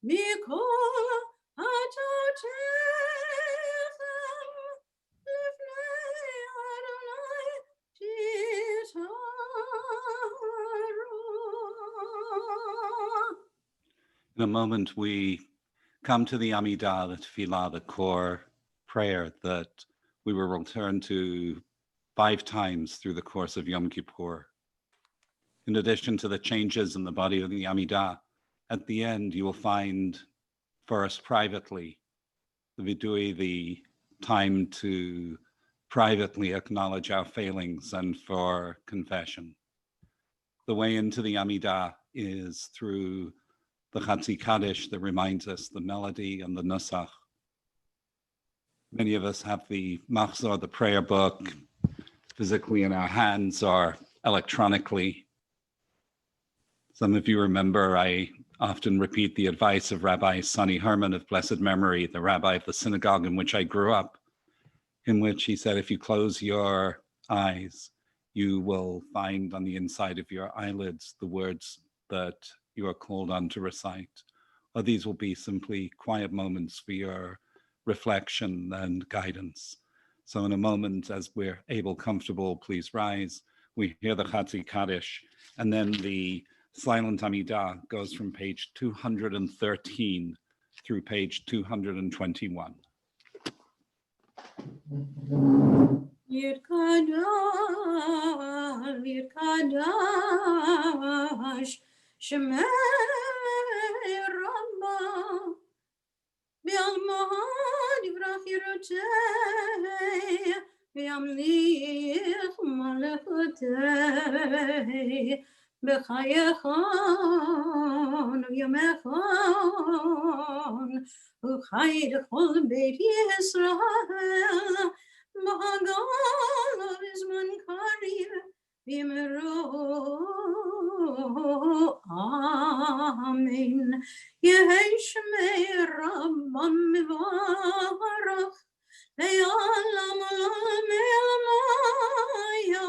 Mikol Hatoteichem Lifnei Adonai Titaru. In a moment, we come to the Amidah, the Tefillah, the core prayer that we will return to 5 times through the course of Yom Kippur. In addition to the changes in the body of the Amidah, at the end, you will find for us privately the vidui, the time to privately acknowledge our failings and for confession. The way into the Amidah is through the Chatzi Kaddish that reminds us the melody and the nusach. Many of us have the machzor, the prayer book, physically in our hands or electronically. Some of you remember I often repeat the advice of Rabbi Sonny Herman of blessed memory, the rabbi of the synagogue in which I grew up, in which he said, if you close your eyes, you will find on the inside of your eyelids the words that you are called on to recite. Or these will be simply quiet moments for your reflection and guidance. So in a moment, as we're able, comfortable, please rise. We hear the Chatzi Kaddish, and then the silent Amidah goes from page 213 through page 221. Yirkadash, Shemei Rabbah, B'almahad Yivrach Yirotei, V'yamlich Malachotei, B'chayechon V'yamechon, U'chay D'chol Beit Yisrael, B'hagal V'zman Karev, V'yimeru, Amen. Yehei Shemei Rabbam Mevarach, Le'olam olam Elamaya,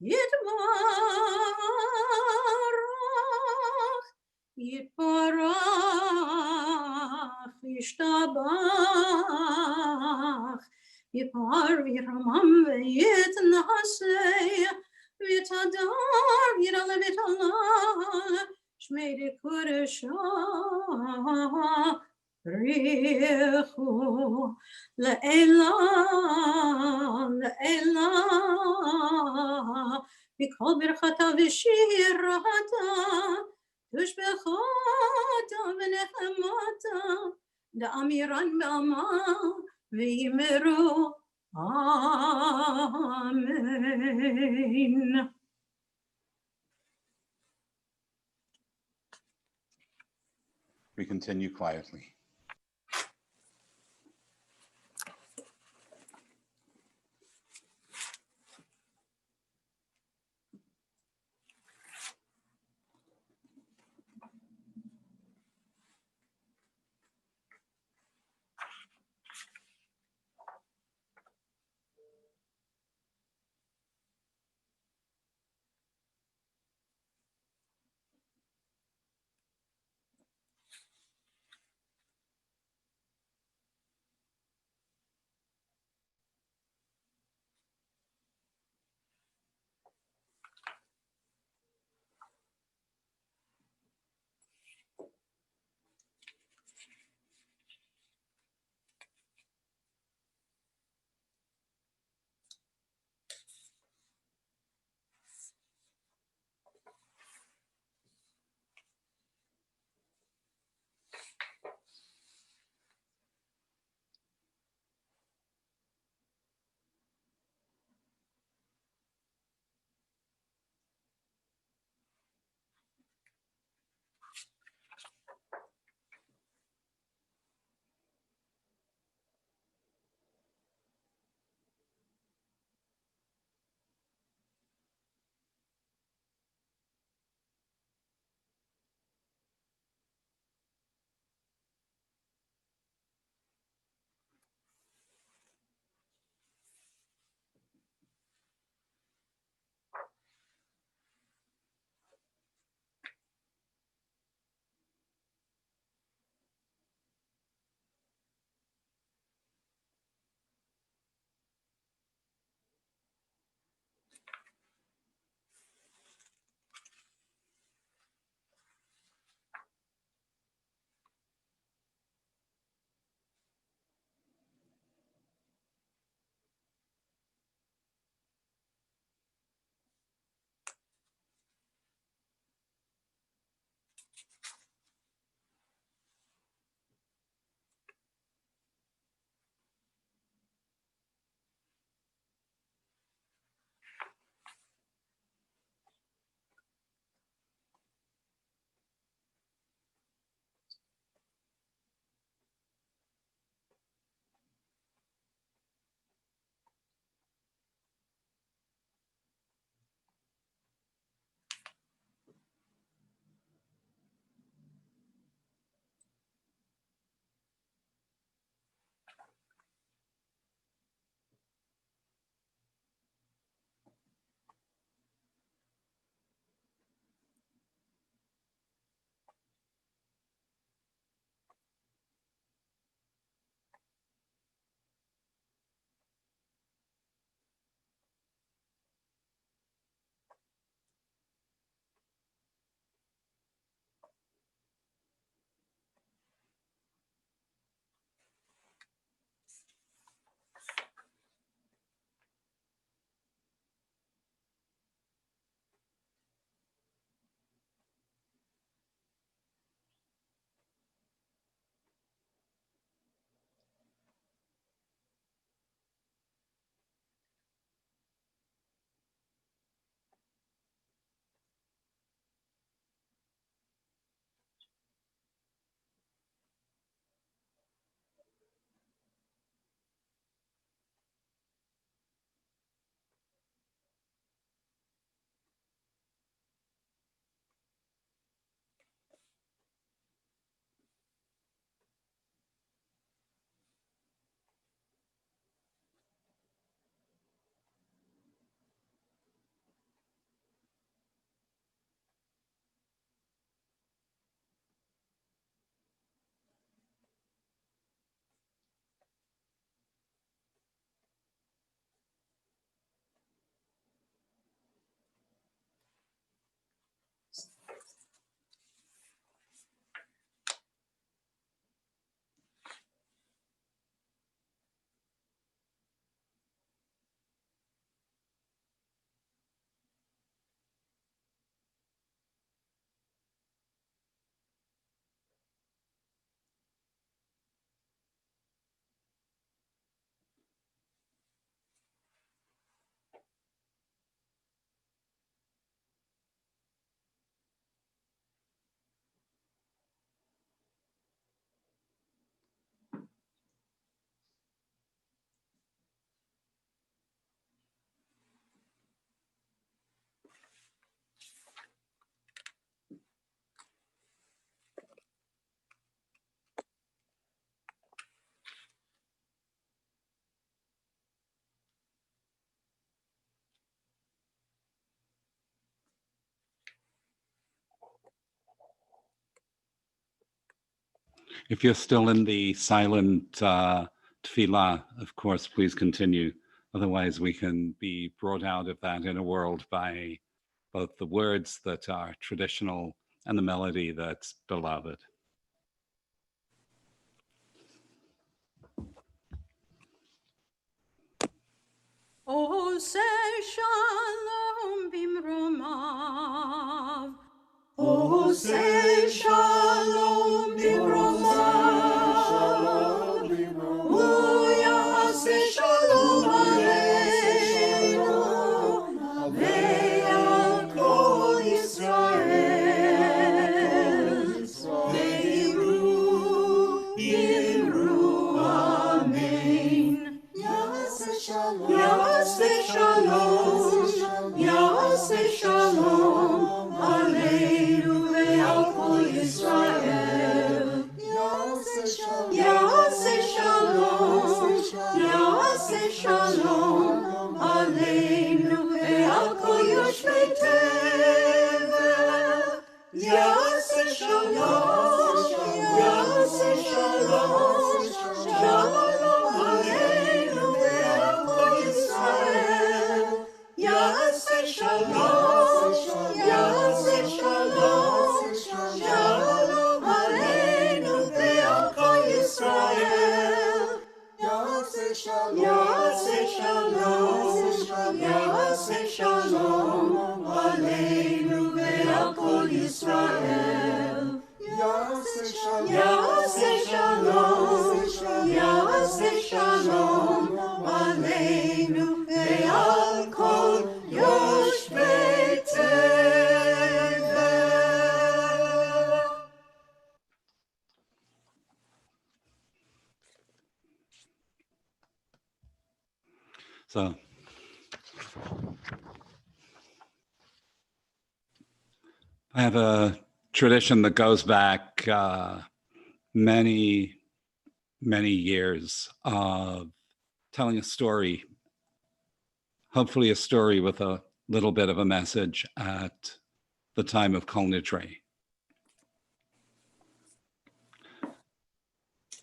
Yitbarach, Yitbarach, Yishtabach, Yipar v'yiramam v'yitnaseh, v'yitadar v'yirale v'yitalal, Shmei Kodesha Richu Le'ela Le'ela B'kol birchata v'shirata Tushbechata v'nechemata Da'amiran b'ama v'yimeru Amen. continue quietly. If you're still in the silent tefillah, of course, please continue. Otherwise, we can be brought out of that inner world by both the words that are traditional and the melody that's beloved. עושה שלום במרומיו. עושה שלום במרומיו, הוא יעשה שלום עלינו ועל כל ישראל, ואמרו אמן. יעשה שלום, יעשה שלום עלינו ועל כל ישראל. יעשה שלום, יעשה שלום עלינו ועל כל יושבי תבל. יעשה שלום, יעשה שלום, שלום עלינו ועל כל ישראל. יעשה שלום, יעשה שלום, שלום עלינו ועל כל ישראל. יעשה שלום, יעשה שלום עלינו ועל כל ישראל. יעשה שלום, יעשה שלום עלינו ועל כל יושבי תבל. So, I have a tradition that goes back many, many years of telling a story, hopefully a story with a little bit of a message at the time of Kol Nidrei.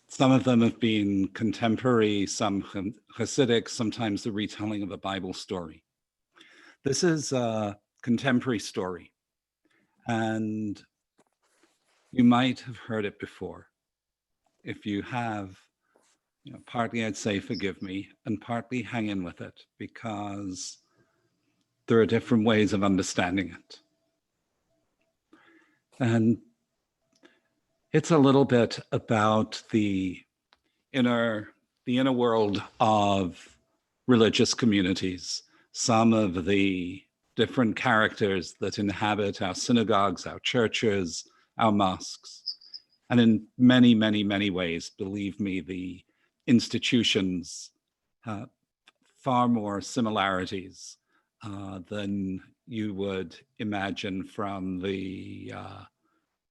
Some of them have been contemporary, some Hasidic, sometimes the retelling of a Bible story. This is a contemporary story, and you might have heard it before. If you have, partly I'd say forgive me, and partly hang in with it, because there are different ways of understanding it. And it's a little bit about the inner world of religious communities, some of the different characters that inhabit our synagogues, our churches, our mosques. And in many, many, many ways, believe me, the institutions have far more similarities than you would imagine from the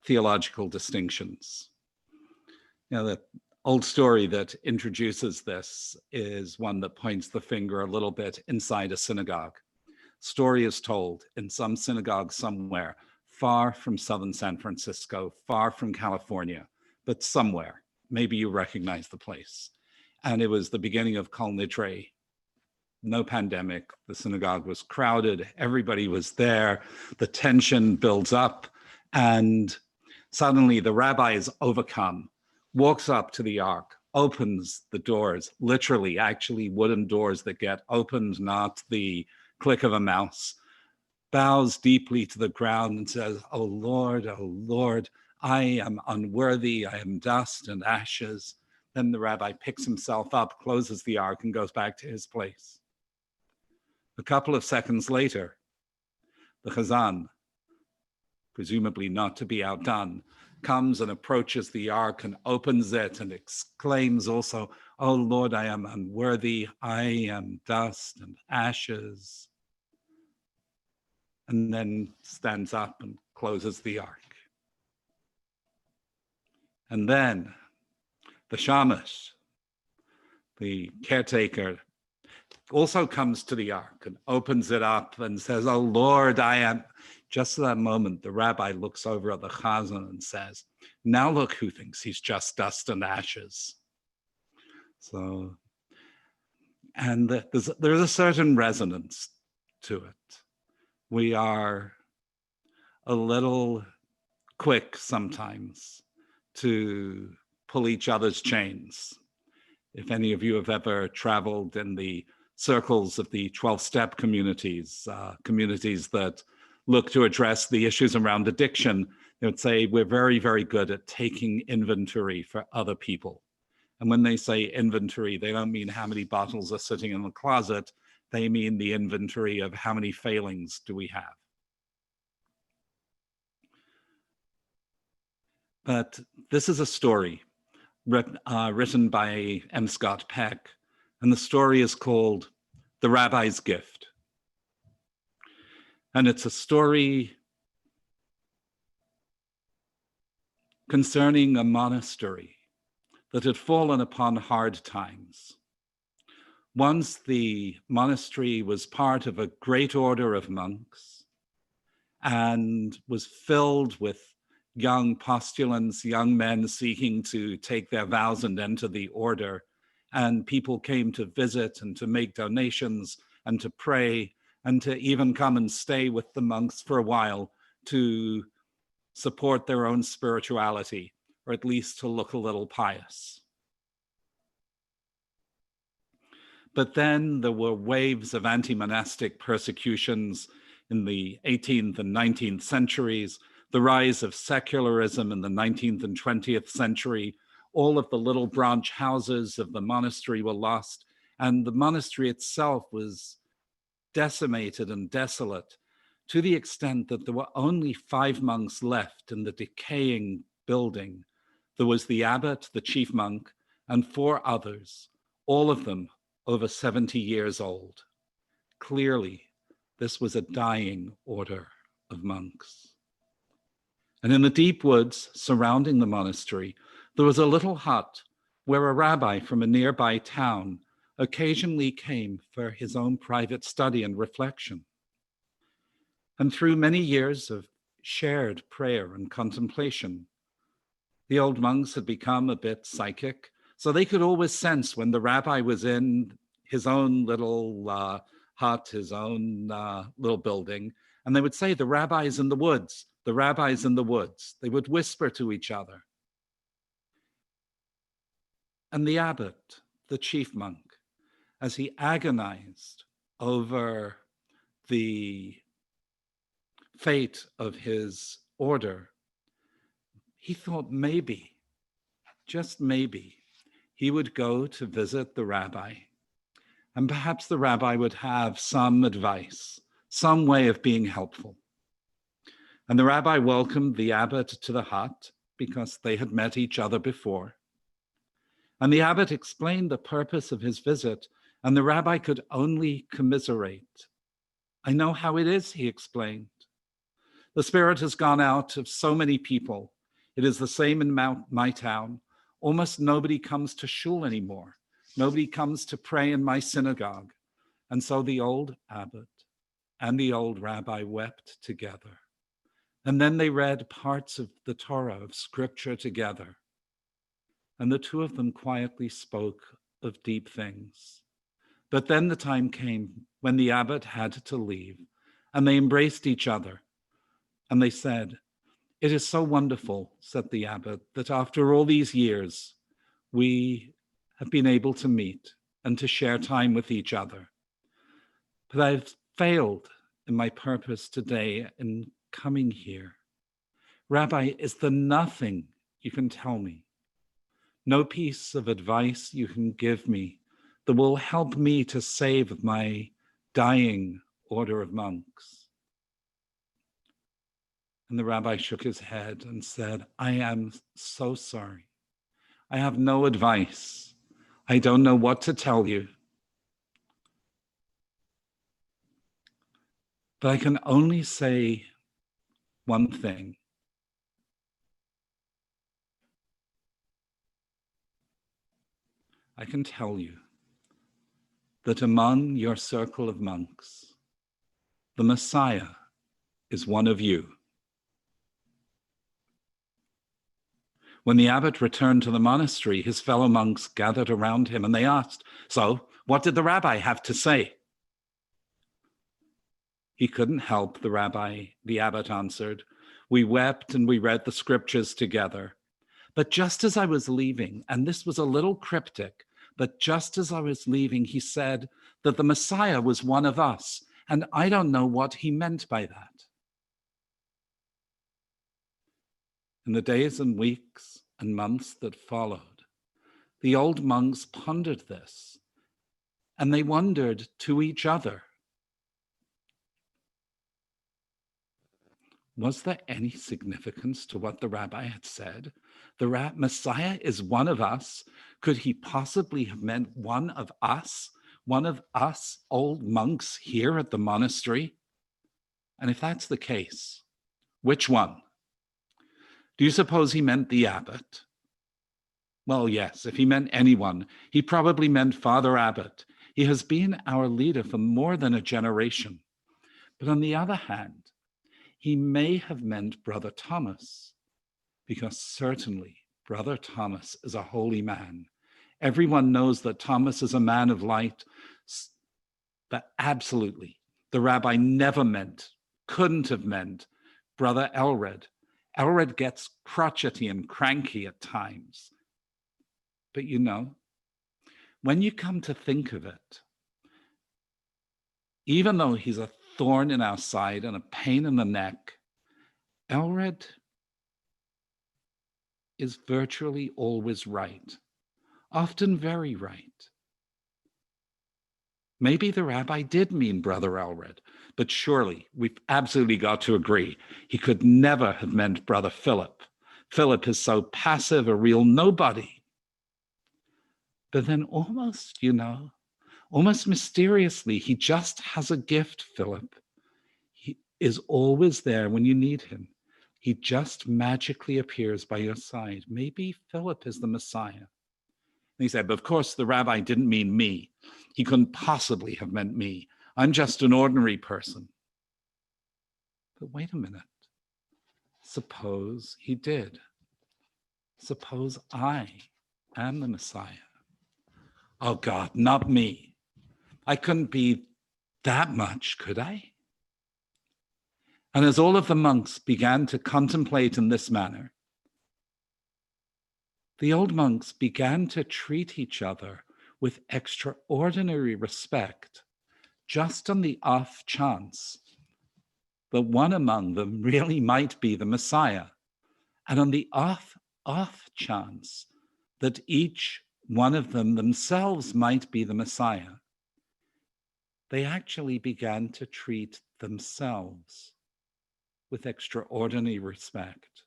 theological distinctions. The old story that introduces this is one that points the finger a little bit inside a synagogue. Story is told in some synagogue somewhere, far from southern San Francisco, far from California, but somewhere. Maybe you recognize the place. And it was the beginning of Kol Nidrei. No pandemic. The synagogue was crowded. Everybody was there. The tension builds up. And suddenly the rabbi is overcome, walks up to the ark, opens the doors, literally, actually wooden doors that get opened, not the click of a mouse, bows deeply to the ground and says, oh Lord, I am unworthy. I am dust and ashes. Then the rabbi picks himself up, closes the ark, and goes back to his place. A couple of seconds later, the chazan, presumably not to be outdone, comes and approaches the ark and opens it and exclaims also, oh Lord, I am unworthy. I am dust and ashes. And then stands up and closes the ark. And then the shamash, the caretaker, also comes to the ark and opens it up and says, "Oh Lord, I am." Just at that moment, the rabbi looks over at the chazan and says, "Now look who thinks he's just dust and ashes." So, and there's a certain resonance to it. We are a little quick sometimes to pull each other's chains. If any of you have ever traveled in the circles of the 12-step communities, communities that look to address the issues around addiction, they would say we're very, very good at taking inventory for other people. And when they say inventory, they don't mean how many bottles are sitting in the closet. They mean the inventory of how many failings do we have. But this is a story written by M. Scott Peck, and the story is called The Rabbi's Gift. And it's a story concerning a monastery that had fallen upon hard times. Once the monastery was part of a great order of monks and was filled with young postulants, young men seeking to take their vows and enter the order. And people came to visit and to make donations and to pray and to even come and stay with the monks for a while to support their own spirituality, or at least to look a little pious. But then there were waves of anti-monastic persecutions in the 18th and 19th centuries, the rise of secularism in the 19th and 20th century. All of the little branch houses of the monastery were lost, and the monastery itself was decimated and desolate to the extent that there were only 5 monks left in the decaying building. There was the abbot, the chief monk, and 4 others, all of them over 70 years old. Clearly, this was a dying order of monks. And in the deep woods surrounding the monastery, there was a little hut where a rabbi from a nearby town occasionally came for his own private study and reflection. And through many years of shared prayer and contemplation, the old monks had become a bit psychic, so they could always sense when the rabbi was in his own little hut, his own little building, and they would say, "The rabbi's in the woods, the rabbi's in the woods." They would whisper to each other. And the abbot, the chief monk, as he agonized over the fate of his order, he thought maybe, just maybe, he would go to visit the rabbi, and perhaps the rabbi would have some advice, some way of being helpful. And the rabbi welcomed the abbot to the hut because they had met each other before. And the abbot explained the purpose of his visit, and the rabbi could only commiserate. "I know how it is," he explained. "The spirit has gone out of so many people. It is the same in my town. Almost nobody comes to shul anymore. Nobody comes to pray in my synagogue." And so the old abbot and the old rabbi wept together. And then they read parts of the Torah, of scripture together. And the two of them quietly spoke of deep things. But then the time came when the abbot had to leave, and they embraced each other. And they said, "It is so wonderful," said the abbot, "that after all these years, we have been able to meet and to share time with each other. But I've failed in my purpose today in coming here. Rabbi, is there nothing you can tell me? No piece of advice you can give me that will help me to save my dying order of monks?" And the rabbi shook his head and said, "I am so sorry. I have no advice. I don't know what to tell you. But I can only say one thing. I can tell you that among your circle of monks, the Messiah is one of you. When the abbot returned to the monastery, his fellow monks gathered around him and they asked, "So, what did the rabbi have to say?" He couldn't help, the abbot answered. "We wept and we read the scriptures together. But just as I was leaving," and this was a little cryptic, but just as I was leaving, he said that the Messiah was one of us, and I don't know what he meant by that. In the days and weeks and months that followed, the old monks pondered this, and they wondered to each other, was there any significance to what the rabbi had said? The Messiah is one of us. Could he possibly have meant one of us old monks here at the monastery? And if that's the case, which one? Do you suppose he meant the abbot? Well, yes, if he meant anyone, he probably meant Father Abbot. He has been our leader for more than a generation. But on the other hand, he may have meant Brother Thomas, because certainly Brother Thomas is a holy man. Everyone knows that Thomas is a man of light, but absolutely, the rabbi never meant, couldn't have meant Brother Elred. Elred gets crotchety and cranky at times. But you know, when you come to think of it, even though he's a thorn in our side and a pain in the neck, Elred is virtually always right, often very right. Maybe the rabbi did mean Brother Elred, but surely we've absolutely got to agree he could never have meant Brother Philip. Philip is so passive, a real nobody. But then almost, almost mysteriously, he just has a gift, Philip. He is always there when you need him. He just magically appears by your side. Maybe Philip is the Messiah. And he said, but of course the rabbi didn't mean me. He couldn't possibly have meant me. I'm just an ordinary person. But wait a minute. Suppose he did. Suppose I am the Messiah. Oh God, not me. I couldn't be that much, could I? And as all of the monks began to contemplate in this manner, the old monks began to treat each other with extraordinary respect, just on the off chance that one among them really might be the Messiah, and on the off chance that each one of them themselves might be the Messiah. They actually began to treat themselves with extraordinary respect.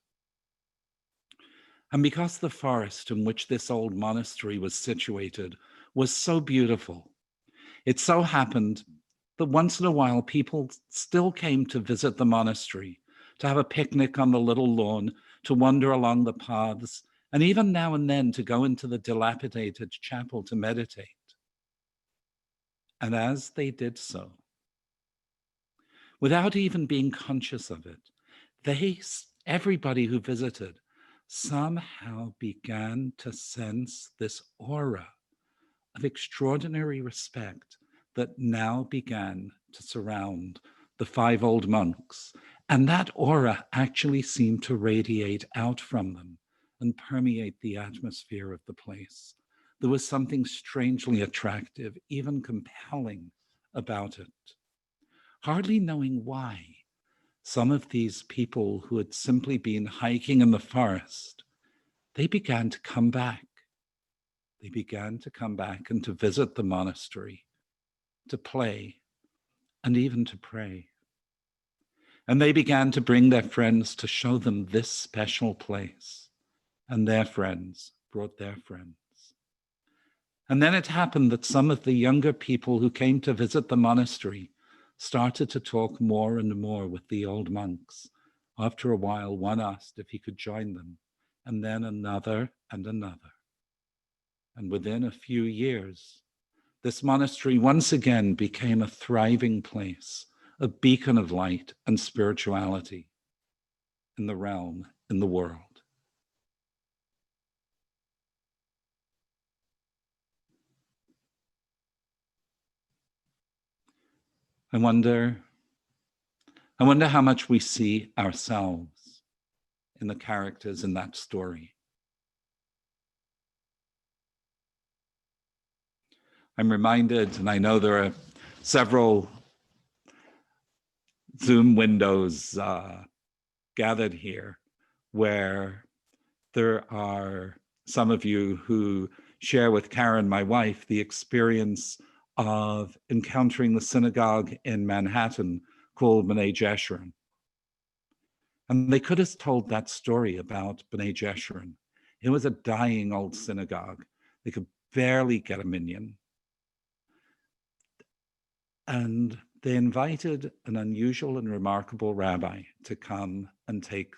And because the forest in which this old monastery was situated was so beautiful, it so happened that once in a while people still came to visit the monastery, to have a picnic on the little lawn, to wander along the paths, and even now and then to go into the dilapidated chapel to meditate. And as they did so, without even being conscious of it, everybody who visited somehow began to sense this aura of extraordinary respect that now began to surround the 5 old monks. And that aura actually seemed to radiate out from them and permeate the atmosphere of the place. There was something strangely attractive, even compelling about it. Hardly knowing why, some of these people who had simply been hiking in the forest, they began to come back. They began to come back and to visit the monastery, to play, and even to pray. And they began to bring their friends to show them this special place. And their friends brought their friends. And then it happened that some of the younger people who came to visit the monastery started to talk more and more with the old monks. After a while, one asked if he could join them, and then another and another. And within a few years, this monastery once again became a thriving place, a beacon of light and spirituality in the realm, in the world. I wonder how much we see ourselves in the characters in that story. I'm reminded, and I know there are several Zoom windows gathered here where there are some of you who share with Karen, my wife, the experience of encountering the synagogue in Manhattan called B'nai Jeshurun. And they could have told that story about B'nai Jeshurun. It was a dying old synagogue. They could barely get a minyan. And they invited an unusual and remarkable rabbi to come and take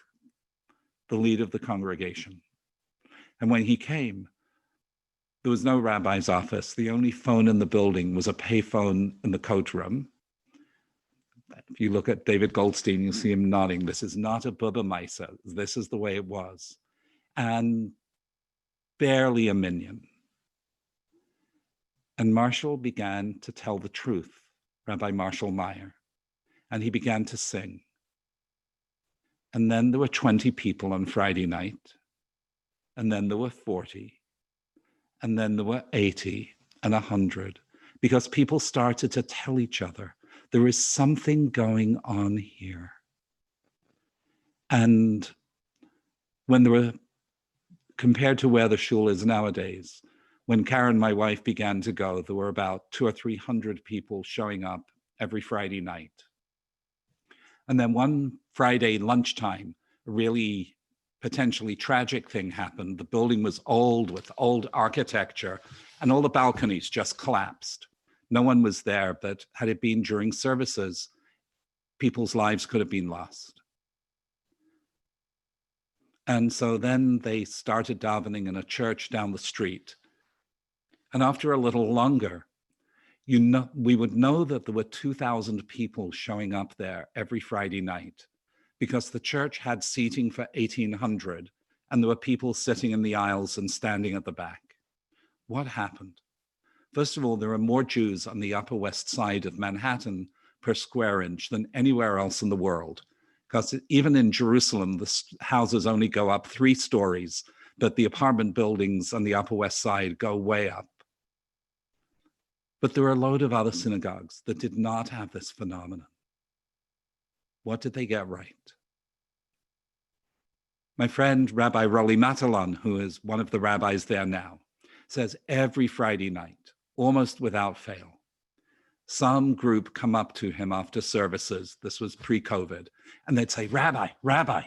the lead of the congregation. And when he came, there was no rabbi's office. The only phone in the building was a payphone in the coat room. If you look at David Goldstein, you'll see him nodding. This is not a Bubba Misa. This is the way it was. And barely a minyan. And Marshall began to tell the truth, Rabbi Marshall Meyer, and he began to sing. And then there were 20 people on Friday night, and then there were 40, and then there were 80 and 100, because people started to tell each other, there is something going on here. And when there were, compared to where the shul is nowadays, when Karen, my wife, began to go, there were about 200 or 300 people showing up every Friday night. And then one Friday lunchtime, a really potentially tragic thing happened. The building was old with old architecture, and all the balconies just collapsed. No one was there, but had it been during services, people's lives could have been lost. And so then they started davening in a church down the street. And after a little longer, we would know that there were 2,000 people showing up there every Friday night, because the church had seating for 1,800, and there were people sitting in the aisles and standing at the back. What happened? First of all, there are more Jews on the Upper West Side of Manhattan per square inch than anywhere else in the world, because even in Jerusalem, the houses only go up 3 stories, but the apartment buildings on the Upper West Side go way up. But there are a load of other synagogues that did not have this phenomenon. What did they get right? My friend, Rabbi Rolly Matalon, who is one of the rabbis there now, says every Friday night, almost without fail, some group come up to him after services, this was pre-COVID, and they'd say, Rabbi,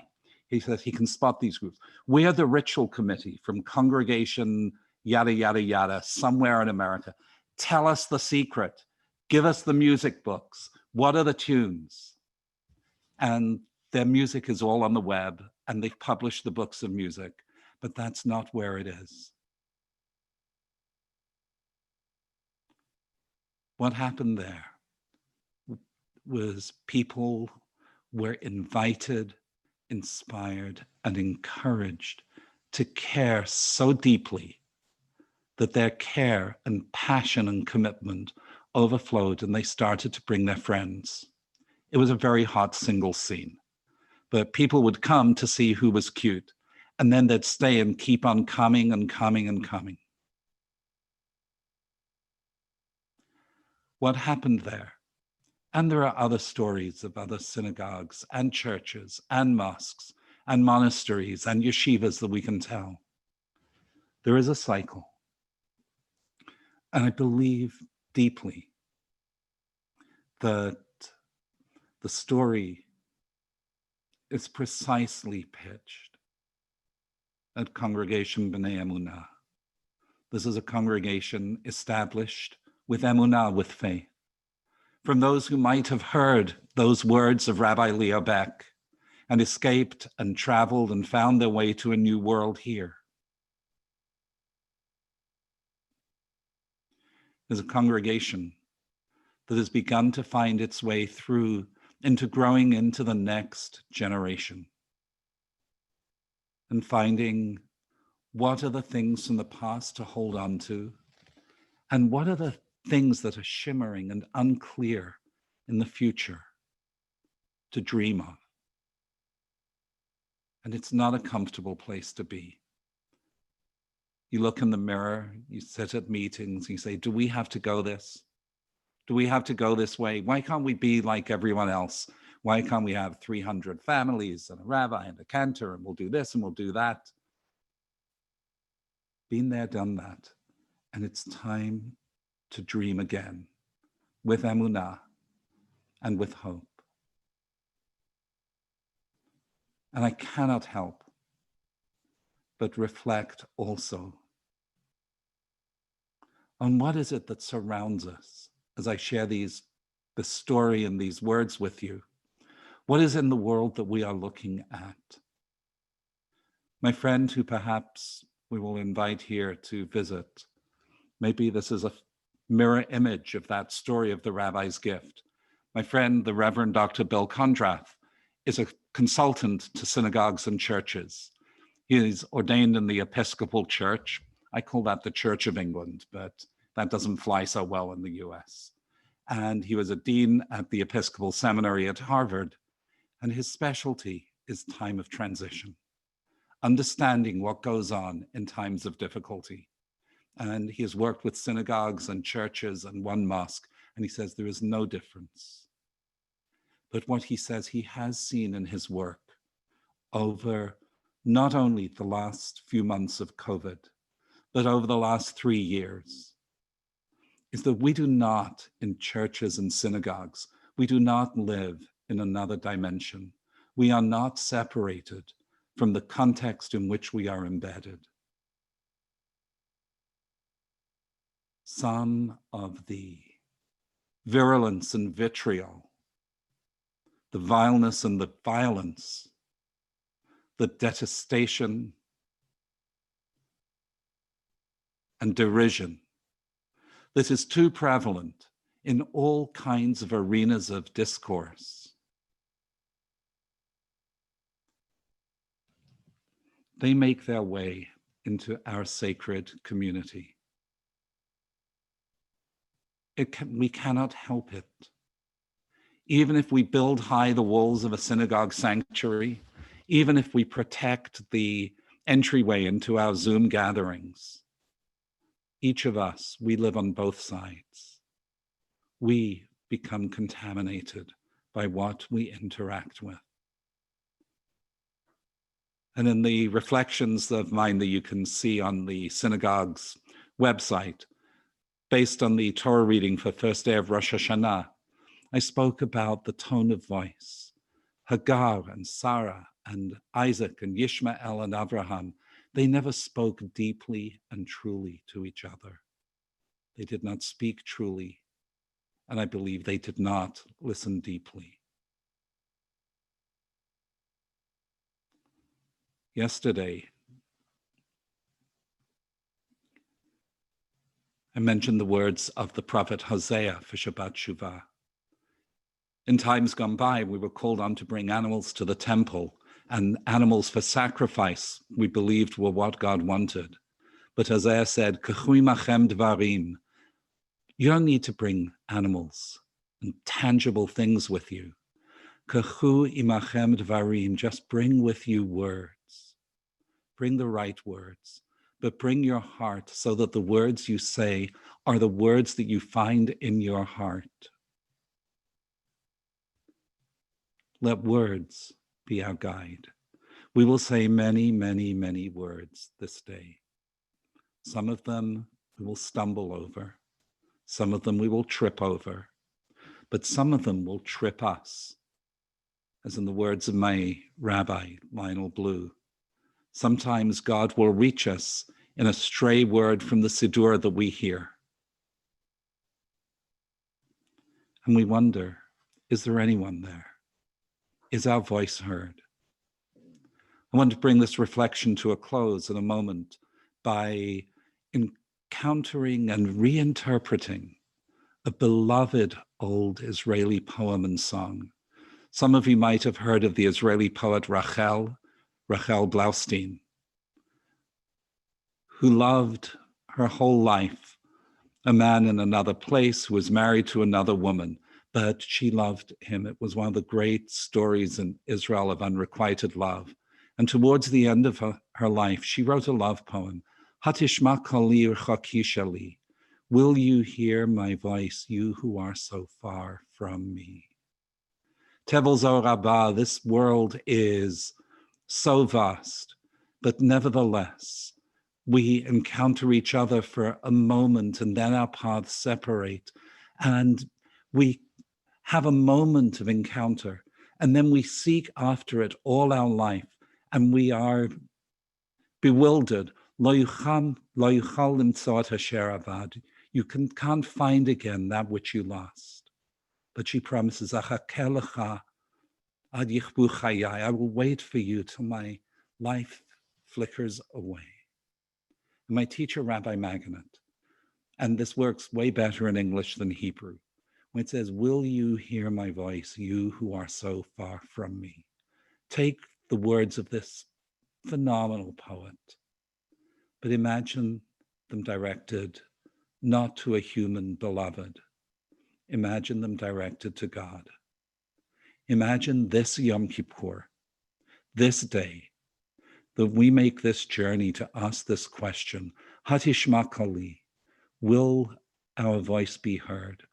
he says he can spot these groups. We're the ritual committee from congregation, yada, yada, yada, somewhere in America. Tell us the secret. Give us the music books. What are the tunes? And their music is all on the web, and they've published the books of music, but that's not where it is. What happened there was people were invited, inspired, and encouraged to care so deeply that their care and passion and commitment overflowed, and they started to bring their friends. It was a very hot single scene, but people would come to see who was cute, and then they'd stay and keep on coming and coming and coming. What happened there? And there are other stories of other synagogues and churches and mosques and monasteries and yeshivas that we can tell. There is a cycle. And I believe deeply that the story is precisely pitched at Congregation B'nai Emunah. This is a congregation established with emunah, with faith, from those who might have heard those words of Rabbi Leo Beck and escaped and traveled and found their way to a new world here. There's a congregation that has begun to find its way through into growing into the next generation and finding what are the things from the past to hold on to, and what are the things that are shimmering and unclear in the future to dream of. And it's not a comfortable place to be. You look in the mirror, you sit at meetings, you say, do we have to go this? Do we have to go this way? Why can't we be like everyone else? Why can't we have 300 families and a rabbi and a cantor, and we'll do this and we'll do that? Been there, done that. And it's time to dream again with emunah and with hope. And I cannot help but reflect also on what is it that surrounds us as I share this story and these words with you. What is in the world that we are looking at? My friend who perhaps we will invite here to visit, maybe this is a mirror image of that story of the rabbi's gift. My friend, the Reverend Dr. Bill Kondrath, is a consultant to synagogues and churches. He is ordained in the Episcopal Church. I call that the Church of England, but that doesn't fly so well in the US. And he was a dean at the Episcopal Seminary at Harvard. And his specialty is time of transition, understanding what goes on in times of difficulty. And he has worked with synagogues and churches and one mosque, and he says there is no difference. But what he says he has seen in his work over not only the last few months of COVID, but over the last 3 years, is that we do not, in churches and synagogues, we do not live in another dimension. We are not separated from the context in which we are embedded. Some of the virulence and vitriol, the vileness and the violence, the detestation and derision that is too prevalent in all kinds of arenas of discourse. They make their way into our sacred community. We cannot help it. Even if we build high the walls of a synagogue sanctuary, even if we protect the entryway into our Zoom gatherings, each of us, we live on both sides. We become contaminated by what we interact with. And in the reflections of mine that you can see on the synagogue's website, based on the Torah reading for first day of Rosh Hashanah, I spoke about the tone of voice. Hagar and Sarah and Isaac and Yishmael and Abraham, they never spoke deeply and truly to each other. They did not speak truly, and I believe they did not listen deeply. Yesterday, I mentioned the words of the prophet Hosea for Shabbat Shuvah. In times gone by, we were called on to bring animals to the temple, and animals for sacrifice we believed were what God wanted. But Hosea said, "K'chui machem dvarim." You don't need to bring animals and tangible things with you. "K'chu imachem dvarim," just bring with you words. Bring the right words, but bring your heart so that the words you say are the words that you find in your heart. Let words be our guide. We will say many, many, many words this day. Some of them we will stumble over. Some of them we will trip over. But some of them will trip us. As in the words of my rabbi, Lionel Blue, sometimes God will reach us in a stray word from the Siddur that we hear. And we wonder, is there anyone there? Is our voice heard? I want to bring this reflection to a close in a moment by countering and reinterpreting a beloved old Israeli poem and song. Some of you might have heard of the Israeli poet Rachel Blaustein, who loved her whole life a man in another place who was married to another woman, but she loved him. It was one of the great stories in Israel of unrequited love. And towards the end of her life, she wrote a love poem, Hatishma koli urchaki shali. Will you hear my voice, you who are so far from me? Tevel Zo Rabbah, this world is so vast, but nevertheless, we encounter each other for a moment and then our paths separate, and we have a moment of encounter, and then we seek after it all our life, and we are bewildered. Lo yuchal limtzot asher avad. You can't find again that which you lost. But she promises, Achakeh lecha ad yichbu chayai. I will wait for you till my life flickers away. And my teacher, Rabbi Magonet, and this works way better in English than Hebrew, when it says, will you hear my voice, you who are so far from me? Take the words of this phenomenal poet, but imagine them directed not to a human beloved. Imagine them directed to God. Imagine this Yom Kippur, this day, that we make this journey to ask this question, Hatishma koli, will our voice be heard?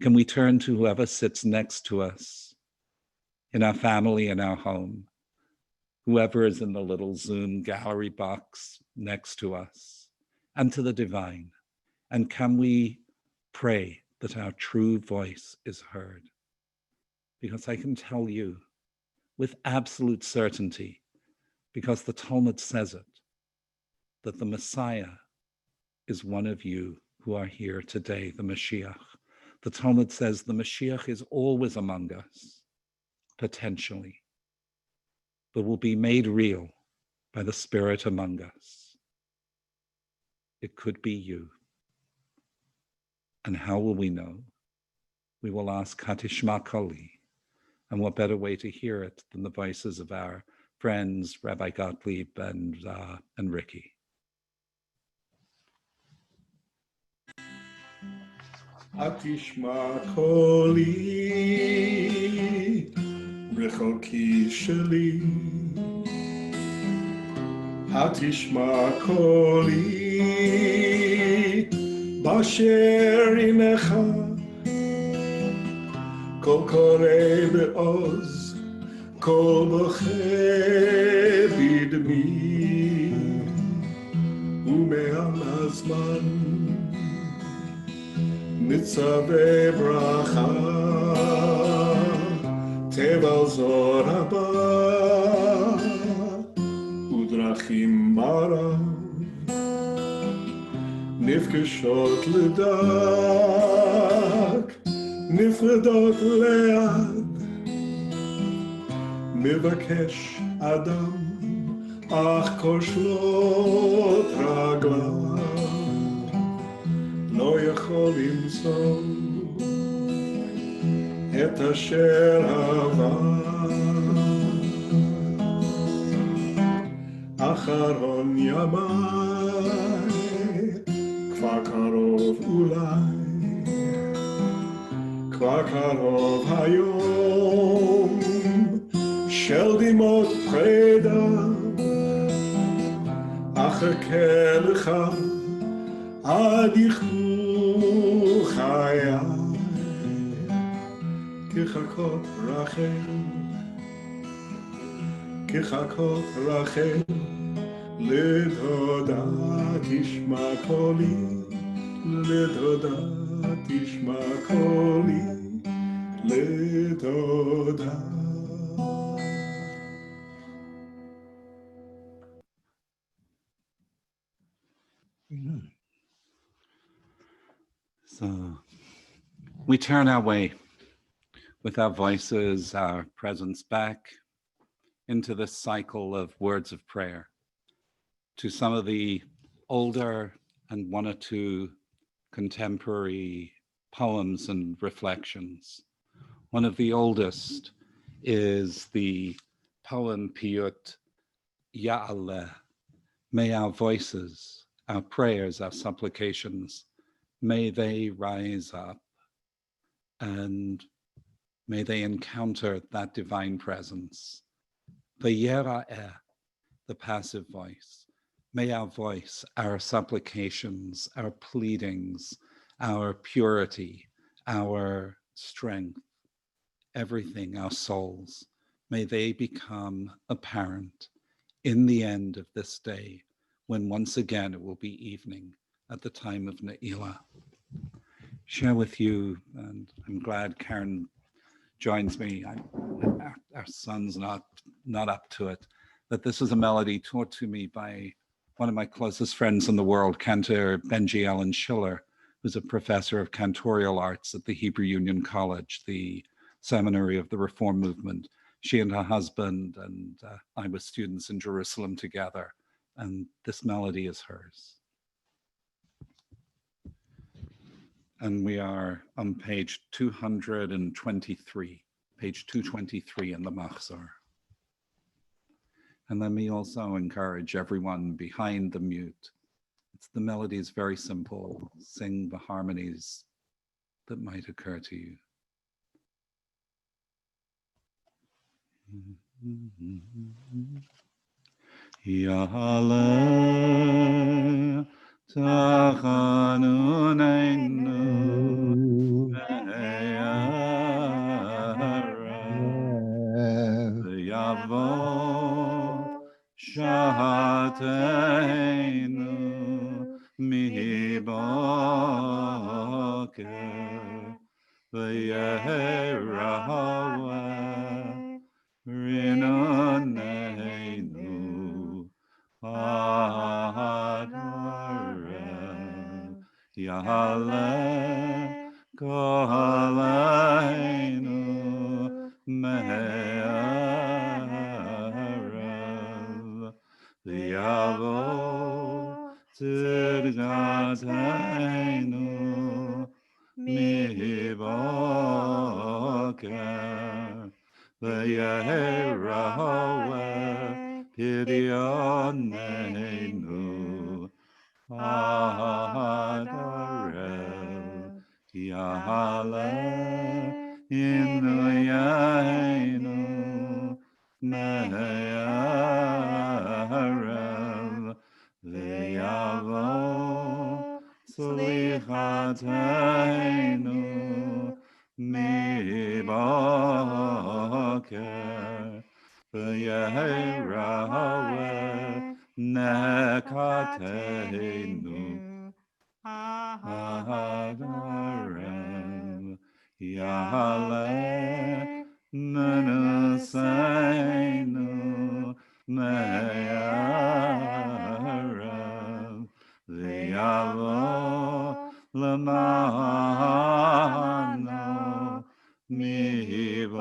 Can we turn to whoever sits next to us in our family, in our home, whoever is in the little Zoom gallery box next to us, and to the divine? And can we pray that our true voice is heard? Because I can tell you with absolute certainty, because the Talmud says it, that the Messiah is one of you who are here today, the Mashiach. The Talmud says the Mashiach is always among us, potentially, but will be made real by the Spirit among us. It could be you. And how will we know? We will ask Hatishma koli. And what better way to hear it than the voices of our friends, Rabbi Gottlieb and Ricky. Hatishma koli, rechoki sheli. Hatishma koli, basher imecha. Kol kore be'oz, kol boche bidmi, ume'al hazman, nitzaveh bracha, tevel Zo Rabbah, udrachim marav, nifkeshot ledak, נפרדות ליד, מבקש אדם, אך כושלות רגליו, לא יכול למצוא את אשר עבר. אחרון ימיי, כבר קרוב אולי, כבר קרוב היום של דמעות פרידה, אחכה לך עד יכבו חיי, כחכות רחל, לדודה תשמע קולי, לדודה תשמע קולי, לדודה. So we turn our way with our voices, our presence back into this cycle of words of prayer to some of the older and one or two contemporary poems and reflections. One of the oldest is the poem Piyut Ya'aleh. May our voices, our prayers, our supplications, may they rise up and may they encounter that divine presence. V'yera'eh, the passive voice. May our voice, our supplications, our pleadings, our purity, our strength, everything, our souls, may they become apparent in the end of this day, when once again it will be evening at the time of Ne'ilah. Share with you, and I'm glad Karen joins me. Our son's not up to it, that this is a melody taught to me by one of my closest friends in the world, Cantor Benji Allen Schiller, who's a professor of cantorial arts at the Hebrew Union College, the seminary of the Reform movement. She and her husband and I were students in Jerusalem together, and this melody is hers. And we are on page 223, page 223 in the Machzor. And let me also encourage everyone behind the mute. The melody is very simple. Sing the harmonies that might occur to you. Ya'aleh tachanuneinu me'arav v'yavo shahateinu miboker v'yeherawe Rinoneinu Adarav Ya'aleh Koleinu Me'arav V'yavo Tzidkateinu Miboker V'yeherawe Pidyoneinu Adarev Ya'aleh Inuyenu Me'arav V'yavo Tzlichateinu Miboker V'yeherawe Nekateinu Adarev Ya'aleh Menuseinu Me'arav V'yavo L'ma'ano Miboker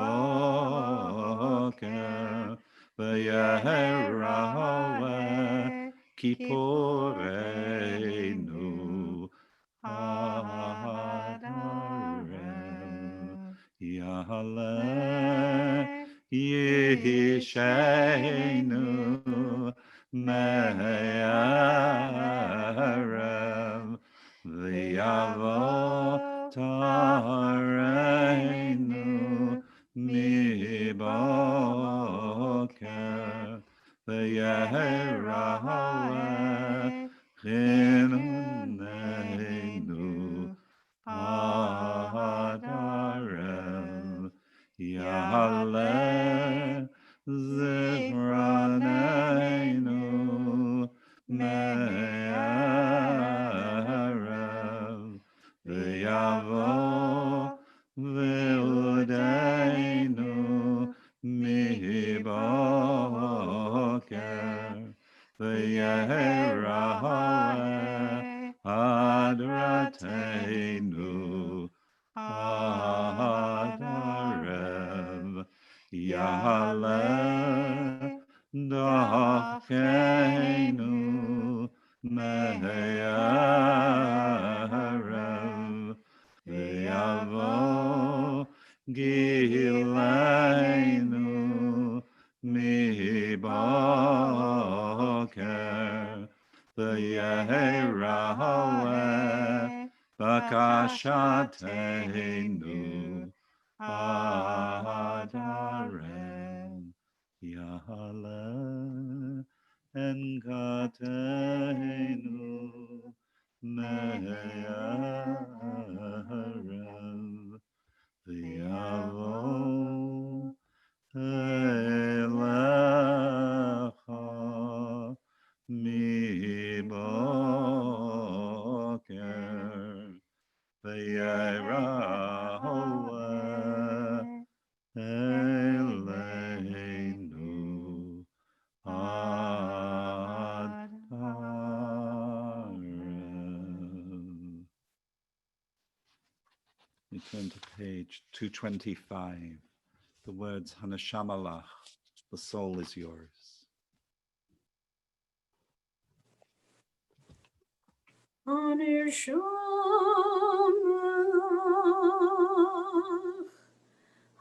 V'yeherawe Kipporeinu Adarev Ya'aleh Yishenu Me'arav V'yavo Tareinu Miboker V'yeherawe Chinuneinu Adarev Ya'aleh Zichroneinu Me'arav V'yavo V'udeinu Miboker V'yeherawe Adrateinu Adarev Ya'aleh Dachkeinu Me'arav Ilenu mi boker v'yehirale bakashateinu adaren yahale en gatenu me'arev v'yavo elecha mi boker v'yirale eleinu adaren. We turn to page 225. The words Hanashamalach, the soul is yours. Hanishamalach,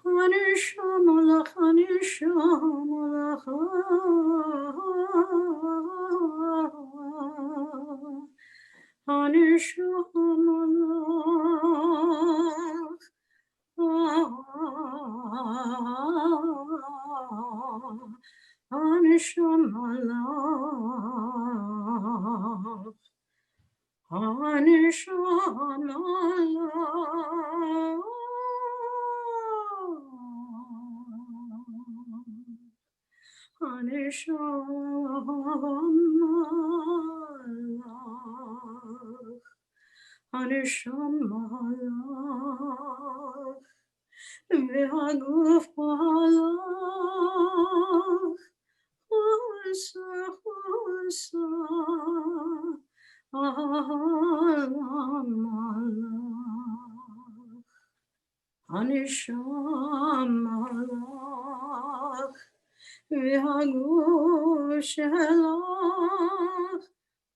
Hanishamalach, Hanishamalach, Hanishamalach, Hanishamalach, v'haguf malach, chusa, chusa, alamalach, Hanishamalach, v'haguf shelach,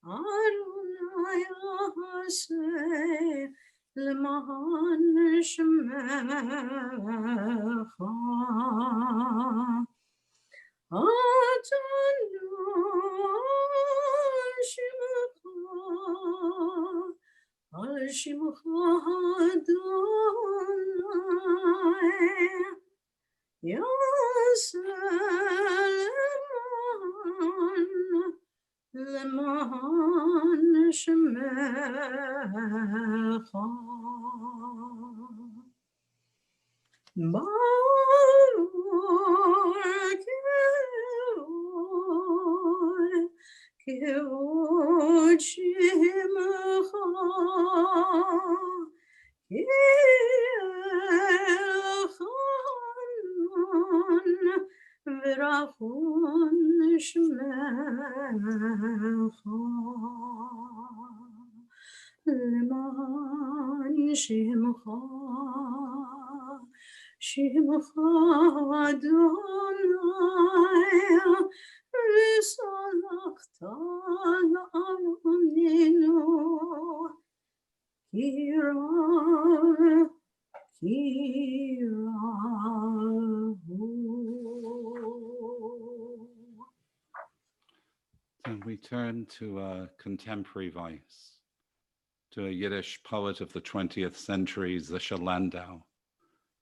Adonai aseh, למען שמך אדוני שמך על שמך אדוני יעשה למען שמך ברוך כבוד שמך כחנון ורחום שמך למען שמך שמך אדוני וסלחת לעווננו כי רע הוא. And we turn to a contemporary voice, to a Yiddish poet of the 20th century, Zisha Landau,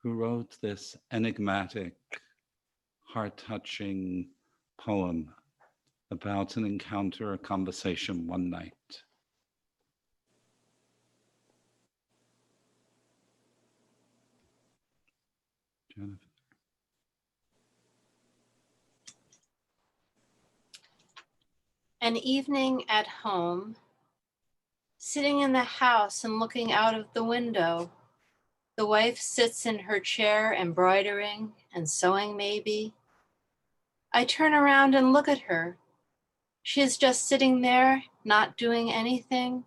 who wrote this enigmatic, heart-touching poem about an encounter, a conversation one night. Jennifer. An evening at home, sitting in the house and looking out of the window. The wife sits in her chair embroidering and sewing maybe. I turn around and look at her. She is just sitting there, not doing anything,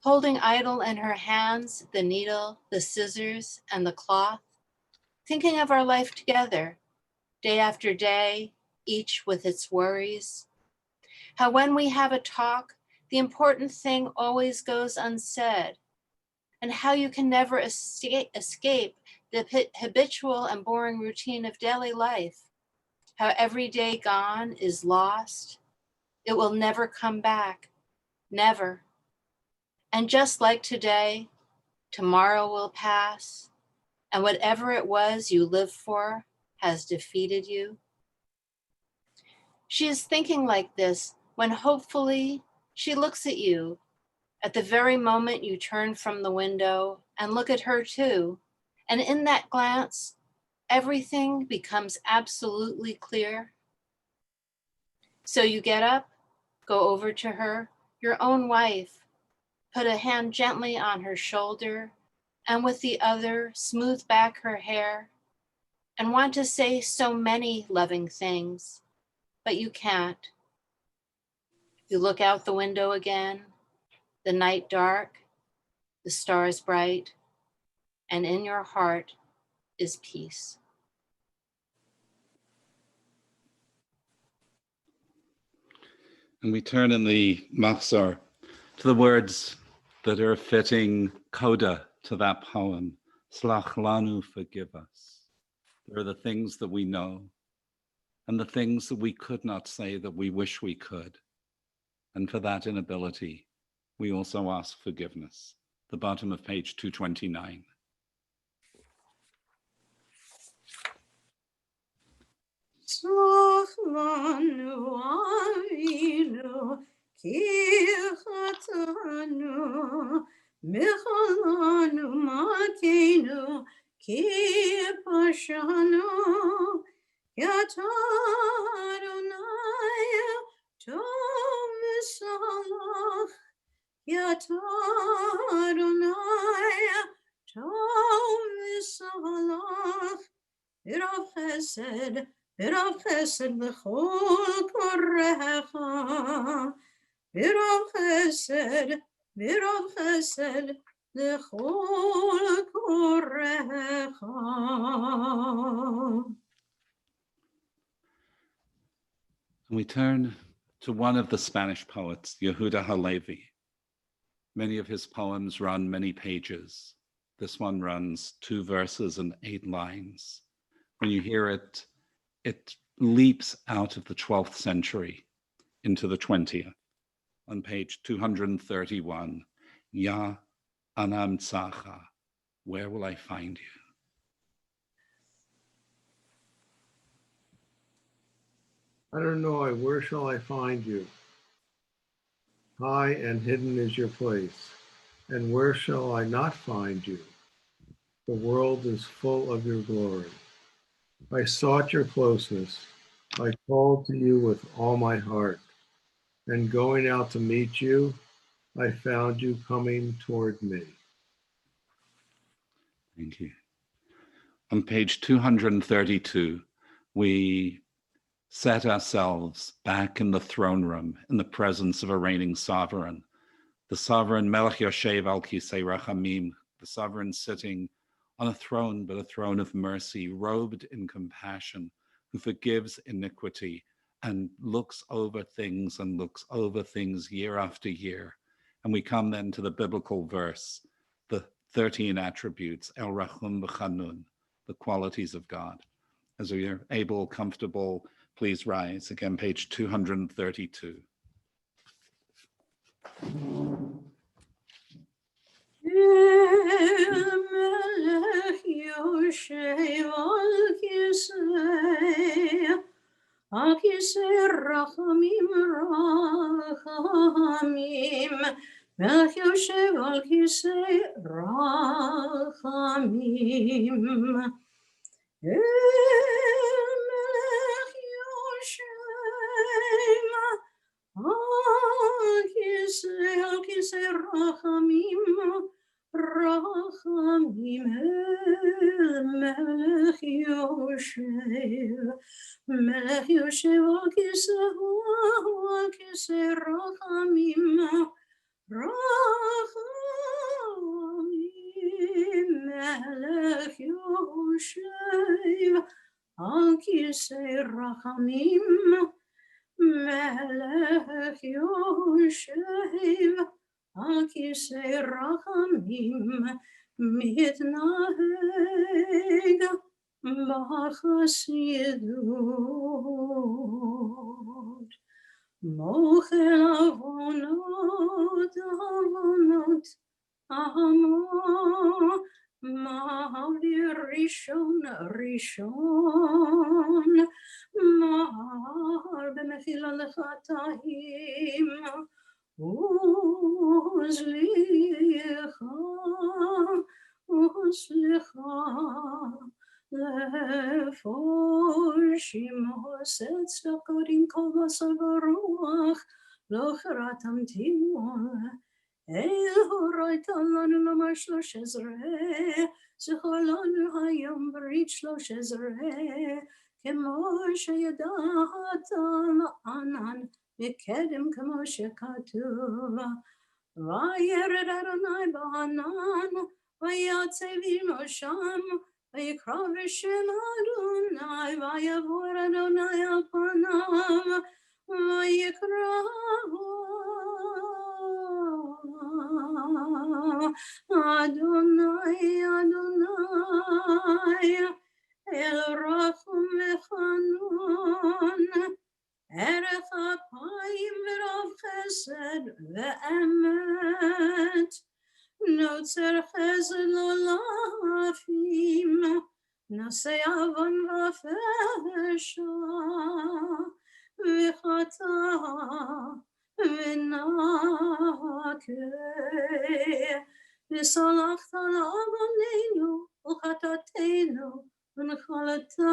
holding idle in her hands the needle, the scissors, and the cloth, thinking of our life together, day after day, each with its worries. How when we have a talk, the important thing always goes unsaid, and how you can never escape the habitual and boring routine of daily life, how every day gone is lost. It will never come back, never. And just like today, tomorrow will pass, and whatever it was you lived for has defeated you. She is thinking like this when hopefully she looks at you at the very moment you turn from the window and look at her too. And in that glance, everything becomes absolutely clear. So you get up, go over to her, your own wife, put a hand gently on her shoulder, and with the other, smooth back her hair, and want to say so many loving things, but you can't. You look out the window again, the night dark, the stars bright, and in your heart is peace. And we turn in the Machzor to the words that are a fitting coda to that poem. Slach lanu, forgive us. There are the things that we know and the things that we could not say that we wish we could. And for that inability, we also ask forgiveness. The bottom of page 229. Slach lanu avinu ki chatanu michal lanu matenu ki pashanu Yata Adonai tov misalach Yata Adonai tov misalach B'rav chesed b'chol korecha B'rav chesed b'chol korecha And we turn to one of the Spanish poets, Yehuda Halevi. Many of his poems run many pages. This one runs 2 verses and 8 lines. When you hear it, it leaps out of the 12th century into the 20th. On page 231, Ya anam tzacha, where will I find you? Adonai, where shall I find you? High and hidden is your place, and where shall I not find you? The world is full of your glory. I sought your closeness. I called to you with all my heart, and going out to meet you, I found you coming toward me. Thank you. On page 232, we set ourselves back in the throne room in the presence of a reigning sovereign. The sovereign Melech Yoshev al Kisei Rachamim, the sovereign sitting on a throne, but a throne of mercy, robed in compassion, who forgives iniquity and looks over things year after year. And we come then to the biblical verse, the 13 attributes, El Rachum B'Chanun, the qualities of God. As we are able, comfortable, please rise. Again, page 232. Melech Yoshev al kisei rachamim rachamim Melech Yoshev al kisei rachamim Melech Yoshev al kisei rachamim Rachamim Melech Yoshev al kisei rachamim Rachamim Melech Yoshev al kisei rachamim Melech Yoshev al kisei rachamim מתנהג בחסידות, מוחל עוונות עמו, מעביר ראשון, מהר במחילה לחטאים, וסליחה, לפורשים עושה צדקות עם כל בשר ורוח, לא חרטמתימו, הורית לנו לומר 13, זכור לנו היום ברית 13, כמו שידעת לענן מקדם כמו שכתוב, וירד אדוני בענן, ויצא עמו שם, ויקרא בשם אדוני, ויבוא אדוני על פניו, ויקראו אדוני, אדוני, אל רחום וחנון, ערך אפיים ורב חסד ואמת, נוצר חסד לא להפים, נושא עוון ופשע, וחטא ונקה, וסלחת לעווננו וחטאתנו ונחלתנו,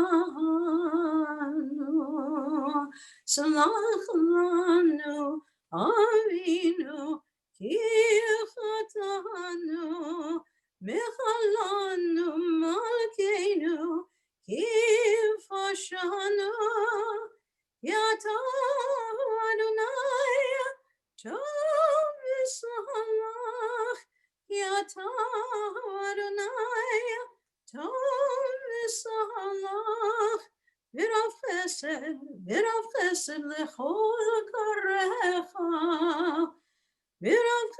סלח לנו אבינו כי חטאנו, מחלנו מלכנו כי פשענו, כי אתה אדוני טוב וסלח, כי אתה אדוני טוב וסלח, ורב חסד לכל קוראיך, ורב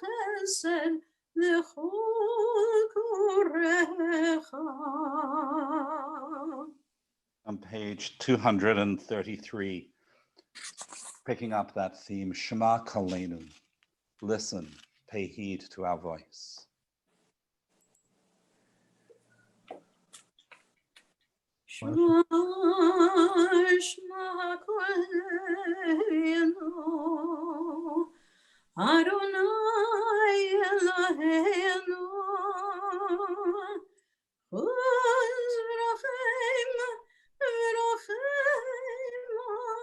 חסד לכל קוראיך. On page 233, picking up that theme, Shema Kolenu, listen, pay heed to our voice. Shema, Shema Kolenu, Adonai Eloheinu, Chuz v'rachem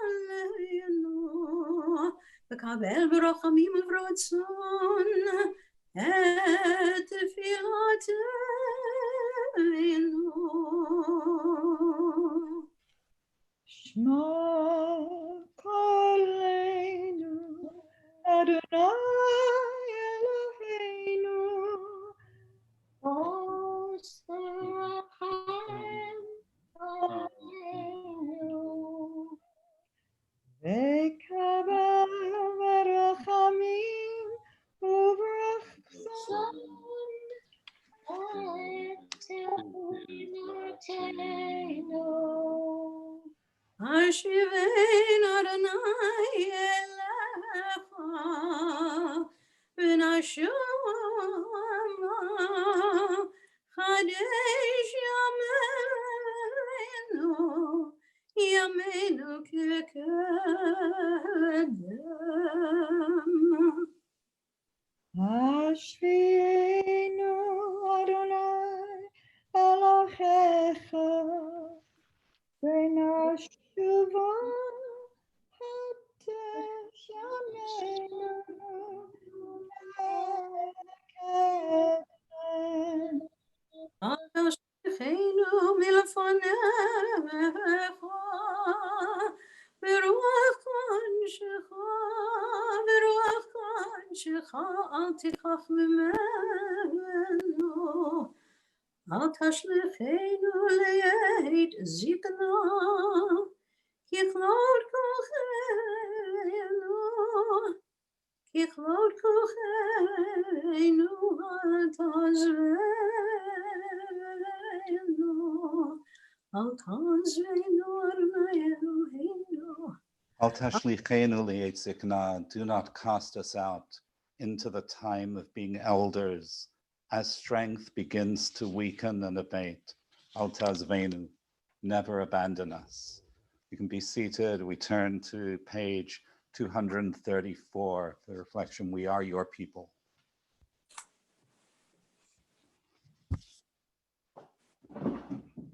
aleinu, v'kabel b'rachamim v'ratzon et tfilatenu. Shema Kolenu, Adonai Eloheinu, Osrachem Aleinu, Vekabel Verachamim Uvrachson Et Tefilotenu. Hashivein Adonai elecha, v'nashama chadesh yameinu kekedem. Hashvienu Adonai Elohecha, v'nashuva hatesh yameinu kekedem. Al tashlichenu milfonecha, v'ruach kanshecha, al tichach mimenu. Al tashlichenu leit zikna, kichlot kochenu, ככלות כוחנו אל תעזבנו, אל תעזבנו אדוני אלוהינו. Al tashlichenu li'et zikna, do not cast us out into the time of being elders, as strength begins to weaken and abate. Al tazvenu, never abandon us. You can be seated. We turn to page 234, the reflection, we are your people.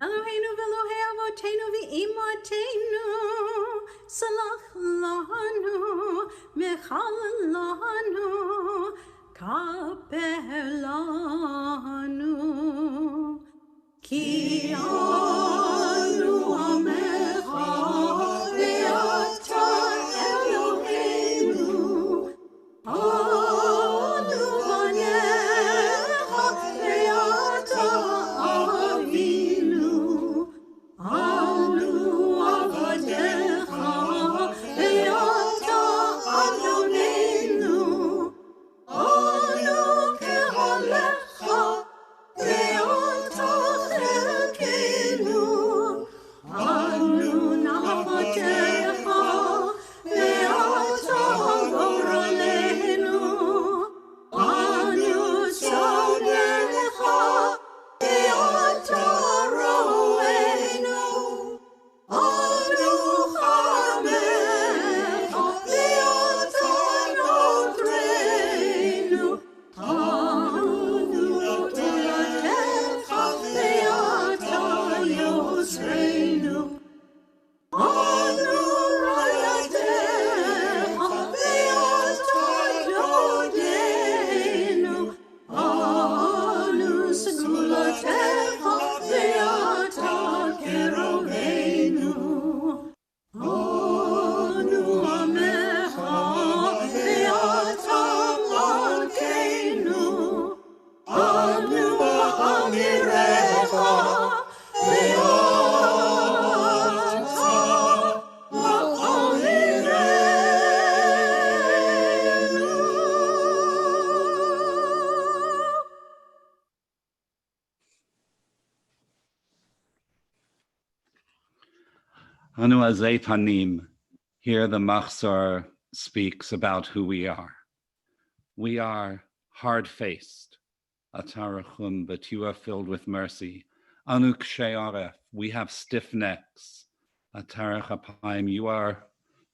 Eloheinu v'Elohei avotenu v'imotenu, salach lanu, mechal lanu, kaper lanu. Ki anu amecha ve'ata Eloheinu, anu banecha ve'ata avinu, anu avadecha ve'ata Adonenu, anu kehalecha ve'ata chelkenu, anu navatecha ve'ata goralenu, anu tzadkecha ve'ata ro'enu, anu chamecha ve'ata nodrenu, anu toratecha ve'ata yosrenu, anu rayatecha ve'ata dodenu, anu segulatecha ve'ata kerovenu, anu amecha ve'ata malkeinu, anu amirecha ve'ata amirenu. Anu azei panim, here the Machzor speaks about who we are. We are hard-faced, atarachum, but you are filled with mercy. Anu kshei aref, we have stiff necks. Atarach apayim, you are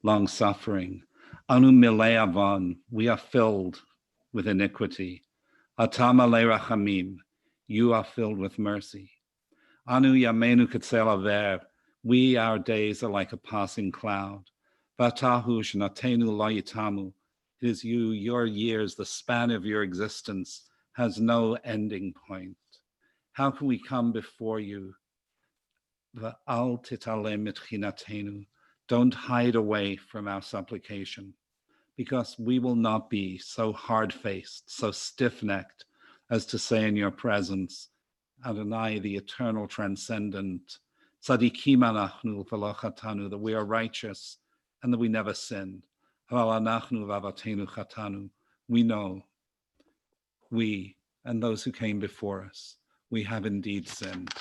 long-suffering. Anu milei avon, we are filled with iniquity. Atam alei rachamim, you are filled with mercy. Anu yamenu ketzel aver, we, our days are like a passing cloud. Vatahu shnatenu lo yitamu, it is you, your years, the span of your existence has no ending point. How can we come before you? Va'al titale mitchinatenu, don't hide away from our supplication, because we will not be so hard-faced, so stiff-necked, as to say in your presence, Adonai, the eternal transcendent, tzadikim anachnu v'lo chatanu, that we are righteous and that we never sinned. Aval anachnu v'avatenu chatanu, we know, we and those who came before us, we have indeed sinned.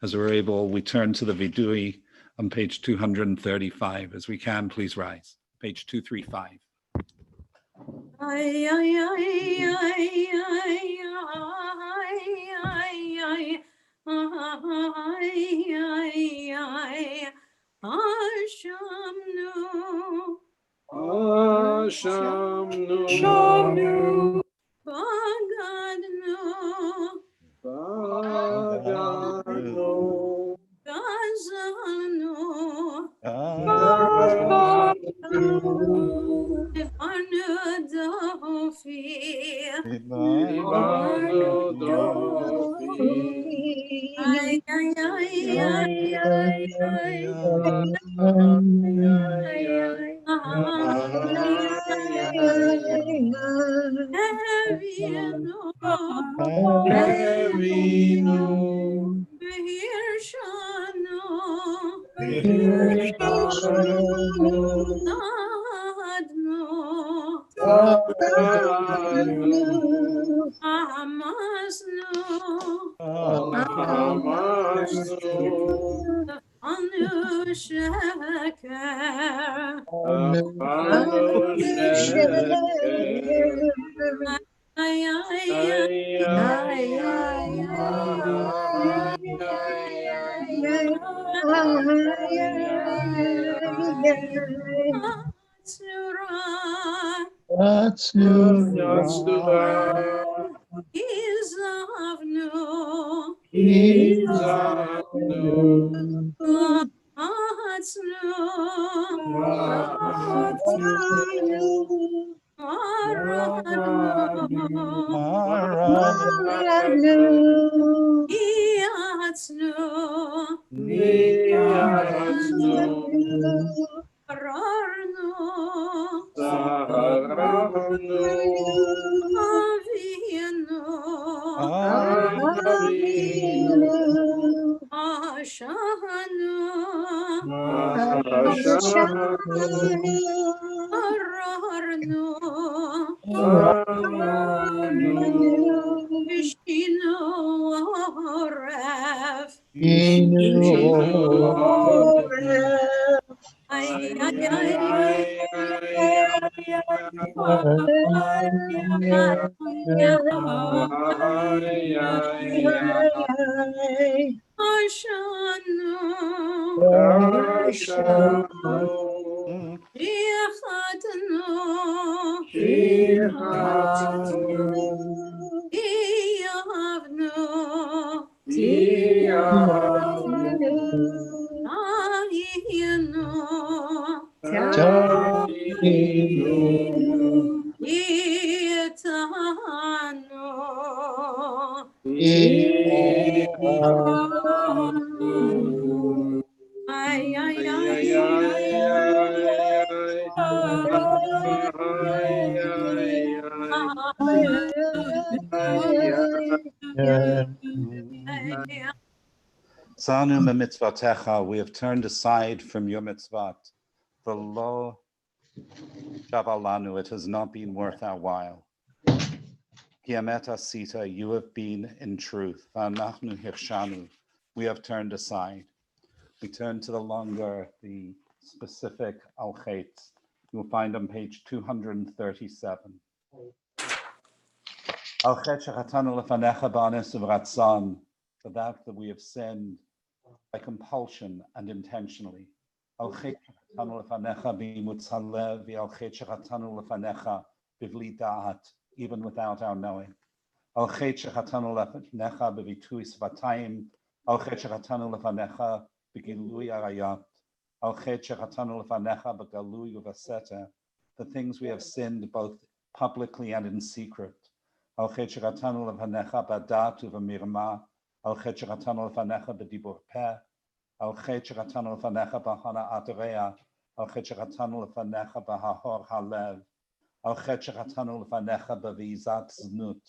As we're able, we turn to the Vidui on page 235. As we can, please rise. Page 235. Ay, ay, ay, ay, ay, ay, ay, ay, Ashamnu, Ashamnu, Bagadnu, Bagadnu, Gazalnu, Ivanu Dofi, Ivanu Dofi, ay, ay, ay, ay, ay, Erinu, Hirshanu, Adnu, Amasnu, Hamasnu, Anu Sheker, Anu Sheker, ay, ay, ay, ay, ay, Izavnu, Izavnu, Atznu, Aranu, Iatznu, Niyatsnu, Ararnu, Saharanu, Avienu, Avinu, Ashanu, Ashanu, Ararnu, Aranu, Ishinu, Aref, ay, ay, ay, Ashanu, Yechatnu, Yavnu, Ahienu, Yetanu, ay, ay, ay, Sanu mitzvatecha, we have turned aside from your mitzvot. The lo shavalanu, it has not been worth our while. Kiameta sita, you have been in truth. V'anachnu hirshanu, we have turned aside. We turn to the specific al-chet. You'll find on page 237. Al-chet shechatanu lefanecha ba'anes uv'ratzon, for that we have sinned by compulsion and intentionally. Al-chet shechatanu lefanecha b'mutza lev, v'al-chet shechatanu lefanecha b'vli da'at, even without our knowing. Al-chet shechatanu lefanecha b'vitui svatayim, al-chet shechatanu lefanecha b'gilui arayat, al-chet shechatanu lefanecha b'galui uv'aseta, the things we have sinned both publicly and in secret. Al-chet shechatanu lefanecha b'dat uv'mirma, al-chet shechatanu lefanecha b'dibur peh, al-chet shechatanu lefanecha b'hana atareya, al-chet shechatanu lefanecha b'hahor halev, al-chet shechatanu lefanecha b'vizat znut,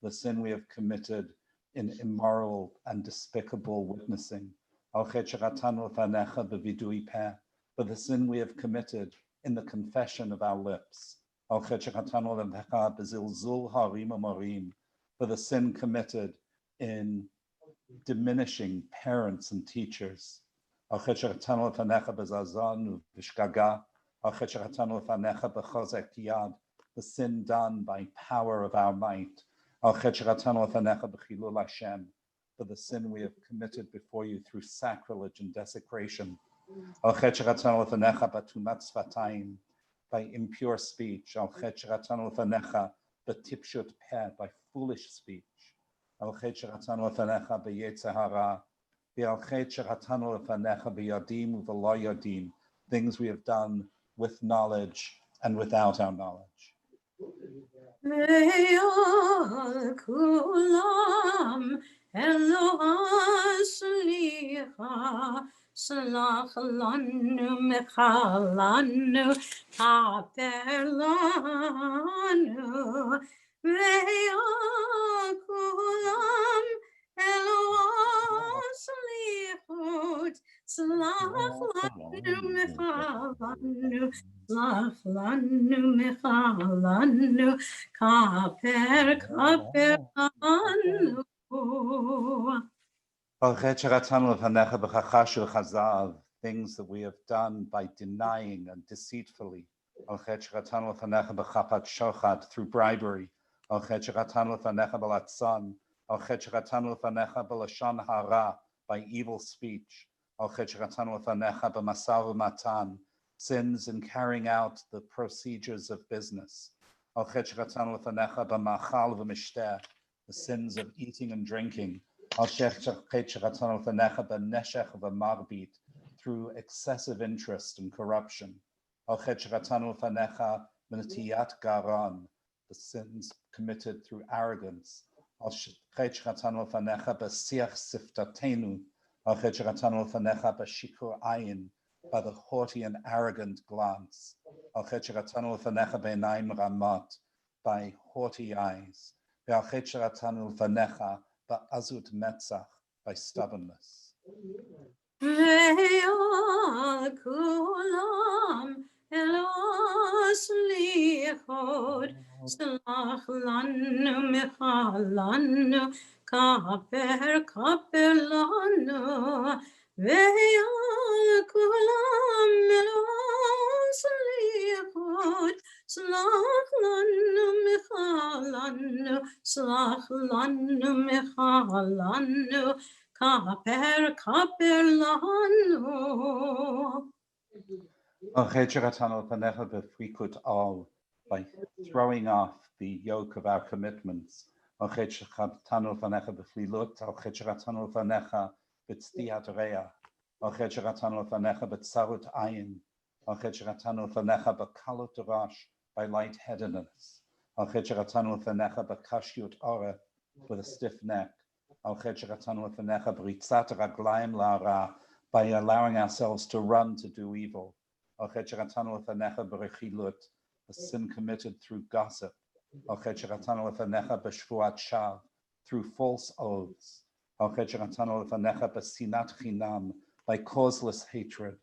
the sin we have committed in immoral and despicable witnessing. Al-chet shechatanu lefanecha b'vidui peh, for the sin we have committed in the confession of our lips. Al-chet shechatanu lefanecha b'zilzul harim amorim, for the sin committed in diminishing parents and teachers. Al-chet shechatanu lefanecha b'zazon u'v'shgaga, al-chet shechatanu lefanecha b'chozek yad, the sin done by power of our might. Al-chet shechatanu lefanecha b'chilul Hashem, for the sin we have committed before you through sacrilege and desecration. Al-chet shechatanu lefanecha b'tumat svatayim, by impure speech. Al-chet shechatanu lefanecha b'tipshut peh, by foolish speech. Al-chet shechatanu lefanecha b'yetzer hara, v'al-chet shechatanu lefanecha b'yadim u'v'lo yadim, things we have done with knowledge and without our knowledge. Ve'al kulam Eloah slicha, slach lanu mechalanu, haper lanu. Ve'al kulam Eloah slichut, Slach lanu mechalanu, slach lanu mechalanu, kaper kaper lanu. Things that we have done by denying and deceitfully. Through bribery. By evil speech. Sins in carrying out the procedures of business. The sins of eating and drinking. Through excessive interest and corruption. The sins committed through arrogance. By the haughty and arrogant glance. By haughty eyes. By stubbornness. Ve'al kulam elos lichod, slach lanu mechalanu, kaper kaper lanu. Ve'al kulam elos lichod, slach lanu mechalanu, slach lanu mechalanu. Kaper kaper lanu. If we could all, by throwing off the yoke of our commitments, if we looked by lightheadedness, with a stiff neck. By allowing ourselves to run to do evil. A sin committed through gossip. Through false oaths. By causeless hatred.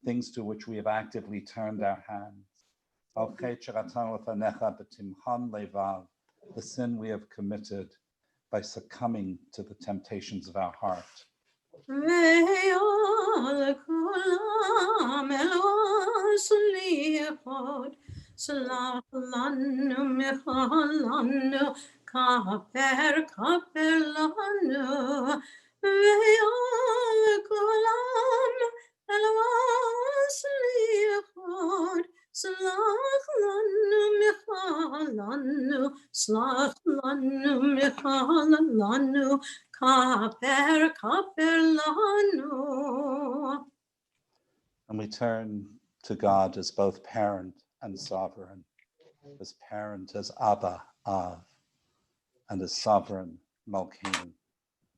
Things to which we have actively turned our hands. The sin we have committed by succumbing to the temptations of our heart. Slach lanu mechalanu, slach lanu mechalanu, kaper kaper lanu. And we turn to God as both parent and sovereign, as parent as Abba, Av, and as sovereign, Malkeinu.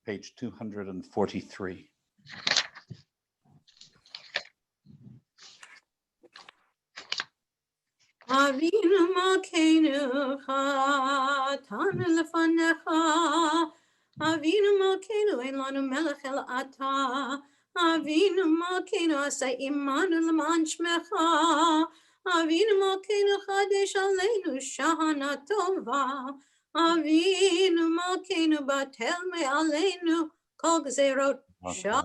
Page 243. Avinu Malkeinu chatan lefanecha, Avinu Malkeinu ein lanu melech el ata, Avinu Malkeinu asay imanu leman shmecha, Avinu Malkeinu chadesh aleinu shana tova, Avinu Malkeinu batel me aleinu kol gzerot shah.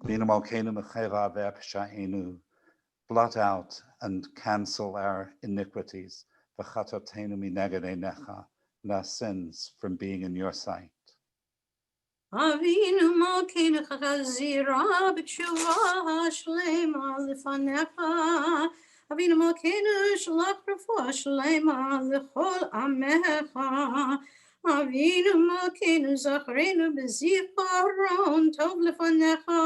Blot out and cancel our iniquities, and our sins from being in your sight. Avinu Malkeinu chazira b'tshuva shlema lefanecha, Avinu Malkeinu shalach refuah shlema lechol amecha, Avinu Malkeinu zachrenu b'zichron tov lefanecha,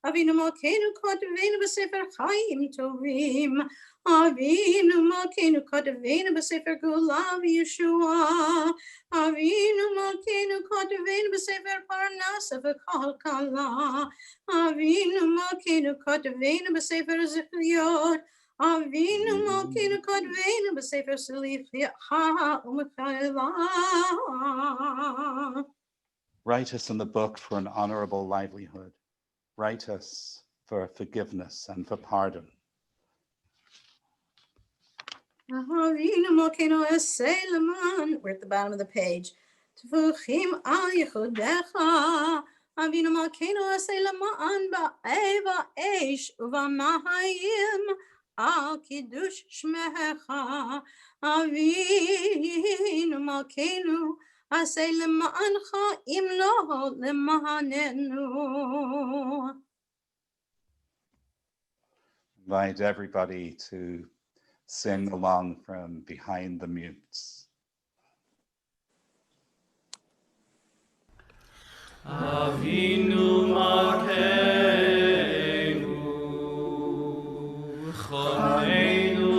Avinu Malkeinu kotevenu b'sefer chaim tovim, Avinu Malkeinu kotevenu b'sefer gula v'yeshua, Avinu Malkeinu kotevenu b'sefer parnasa v'kol kala, Avinu Malkeinu kotevenu b'sefer zechriot, Avinu Malkeinu Kadveinu B'Sefer Selicha U'Mechayla. Write us in the book for an honorable livelihood. Write us for forgiveness and for pardon. Avinu Malkeinu Esei Leman. We're at the bottom of the page. Tvuchim al Yehudecha. Avinu Malkeinu Esei Leman Ba'eva Eish Uva'Mahayim Al Kiddush Shmecha. Avinu Malkeinu Esei Lemancha Im Lo Lemanenu. Invite everybody to sing along from behind the mutes. Avinu Malkeinu, Choneinu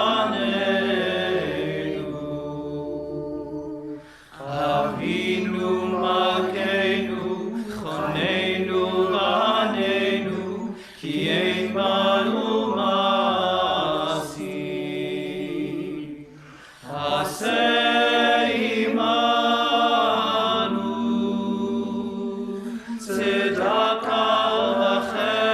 Aneinu. Avinu Malkeinu, Choneinu Aneinu, Ki ein banu masi. Aseh imanu, tzedaka v'chesed.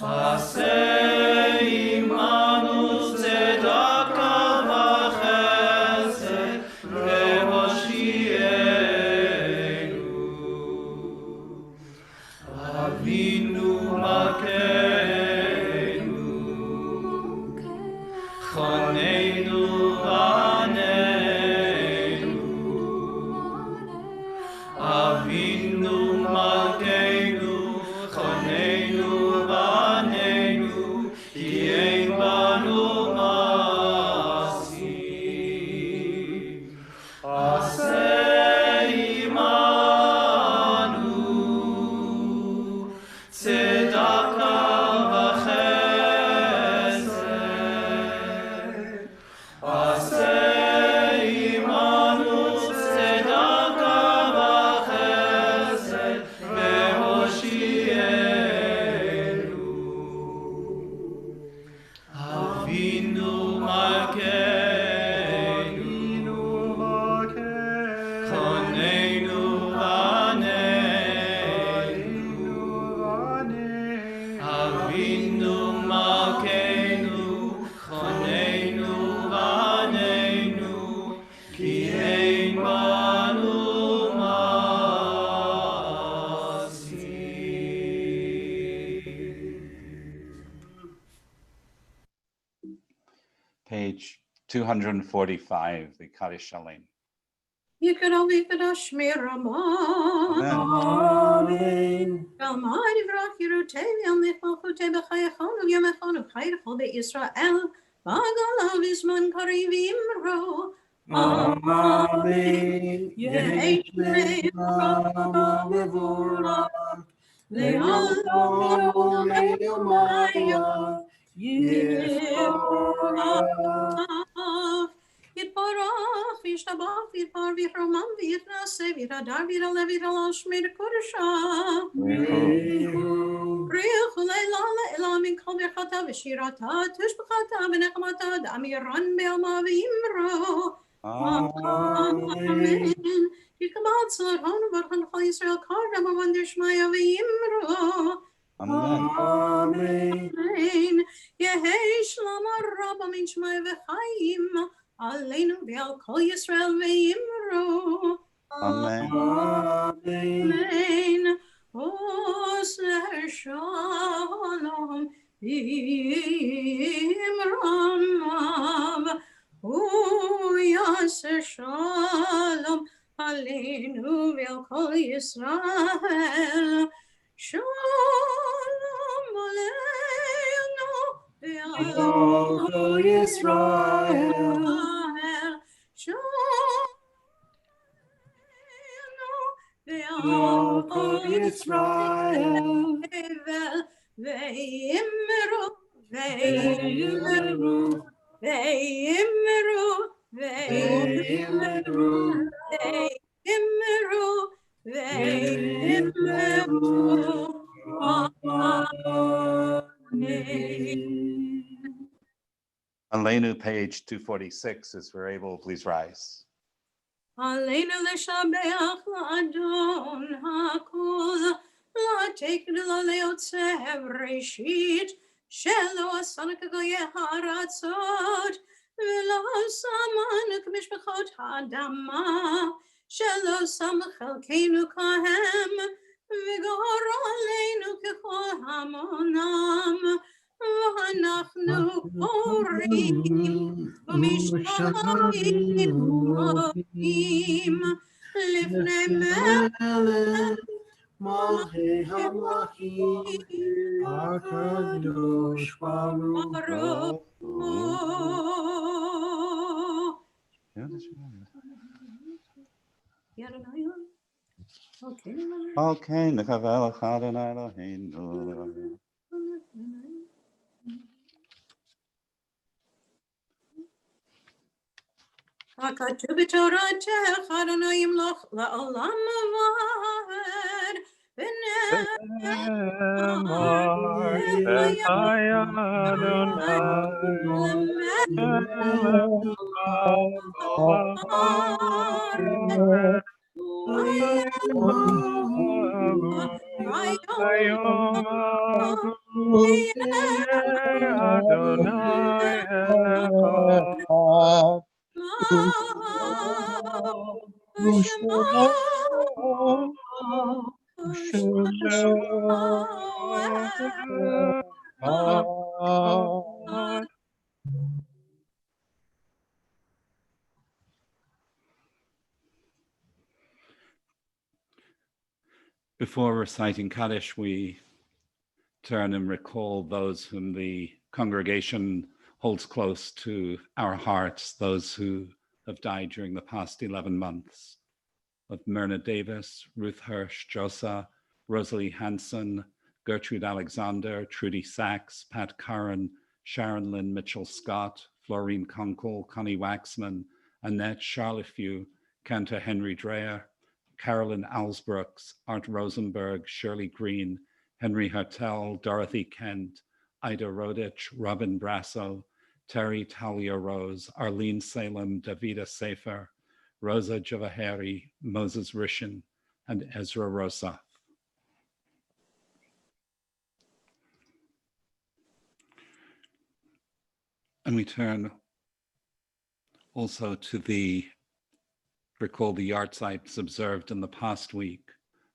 Aseh imanu, tzedaka v'chesed, ve'hoshienu. Avinu Malkeinu, Choneinu Aneinu. Avinu Malkeinu, Choneinu Aneinu, Ki ein banu masi. Aseh imanu, tzedaka v'chesed. Aseh imanu, tzedaka v'chesed, ve'hoshienu. Avinu Malkeinu, Choneinu Aneinu. Avinu Malkeinu, Choneinu Aneinu, Ki ein banu masi. Page 245, the Kaddish Shalem. Yikra v'ikra shmira Amen. Almighty Baruch Yerutei v'yamlichachutei b'chayachonu v'yamechonu v'chayachol be'Yisrael v'agalav v'zman karev v'imro. Amen. Yehi Shnei Mavurah. Le'olam le'omaya. Yisborach. Yitbarach v'yishtabach v'yitbar v'yiromam v'yitnaseh v'yitadar v'yitalev v'yitalav shmei kodesha. Briach u'leila le'ela min kol birchata v'shirata tushbachata v'nechmata da'amiran be'alma v'yimro. Amen. Yikabat tzarhonu barchan chol Yisrael kardam v'vander shmaya v'yimro. Amen. Amen. Yehei shalom araba min shmaya v'chayim aleinu v'al kol Yisrael v'yimro. Amen. Amen. Oser shalom b'imramav u'yaser shalom aleinu v'al kol Yisrael. Shalom aleinu v'al kol Yisrael. Shalom Ve'al kol Yisrael. Ve'imru, Ve'imru. ve'imru, Ve'imru. ve'imru, ve'imru. Aleinu, page 246, as we're able, please rise. עלינו לשבח לאדון הכל, לתקן לו ליוצא ראשית, שלא עשנו כגויי הארצות, ולא שמן כמשפחות האדמה, שלא שם חלקנו כהם, וגור עלינו ככל המונם, ואנחנו קוראים ומשתחווים ומודים לפני מלך מלכי המלכים הקדוש ברוך הוא. Okay, nekavel echad Adonai Eloheinu. הכתוב בתורתך, אדוני ימלוך לעולם ועד, Before reciting Kaddish, we turn and recall those whom the congregation holds close to our hearts, those who have died during the past 11 months. Of Myrna Davis, Ruth Hirsch, Josa, Rosalie Hansen, Gertrude Alexander, Trudy Sachs, Pat Curran, Sharon Lynn Mitchell-Scott, Florine Conkle, Connie Waxman, Annette Charlefew, Cantor Henry Dreyer, Carolyn Alsbrooks, Art Rosenberg, Shirley Green, Henry Hertel, Dorothy Kent, Ida Rodich, Robin Brasso, Terry Talia Rose, Arlene Salem, Davida Safer, Rosa Javaheri, Moses Rishin, and Ezra Rosa. And we turn also to recall the yahrzeits observed in the past week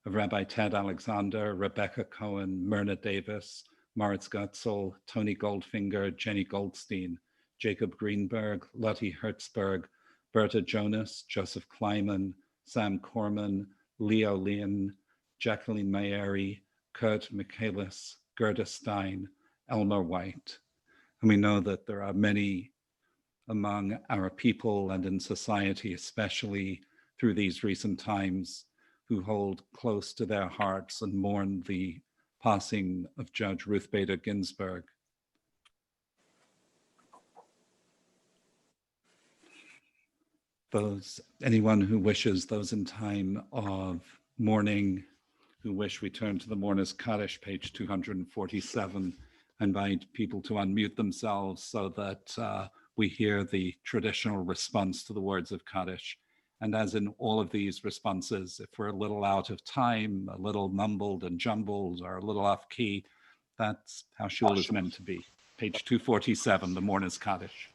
of Rabbi Ted Alexander, Rebecca Cohen, Myrna Davis, Moritz Gutzel, Tony Goldfinger, Jenny Goldstein, Jacob Greenberg, Lottie Hertzberg, Berta Jonas, Joseph Kleiman, Sam Corman, Leo Leon, Jacqueline Mayeri, Kurt Michaelis, Gerda Stein, Elmer White. And we know that there are many among our people and in society, especially through these recent times, who hold close to their hearts and mourn the passing of Judge Ruth Bader Ginsburg. Anyone who wishes, those in time of mourning, who wish, we turn to the Mourner's Kaddish, page 247. I invite people to unmute themselves so that we hear the traditional response to the words of Kaddish. And as in all of these responses, if we're a little out of time, a little mumbled and jumbled, or a little off key, that's how shul is meant to be. Page 247, the Mourner's Kaddish.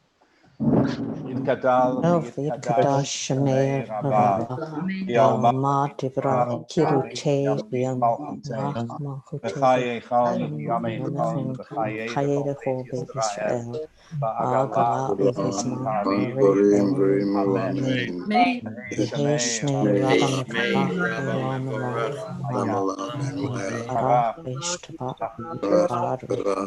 V'yitkadosh Shemei Rabba Yalma Tivra Kirute Yam Malchutei Melechim Chayei Lechol Beit Yisrael Ba'agala U'Vizman Amen. Yehei Shnei Rabba Mekarach Olam Barach V'Yishtabach Bar V'Chman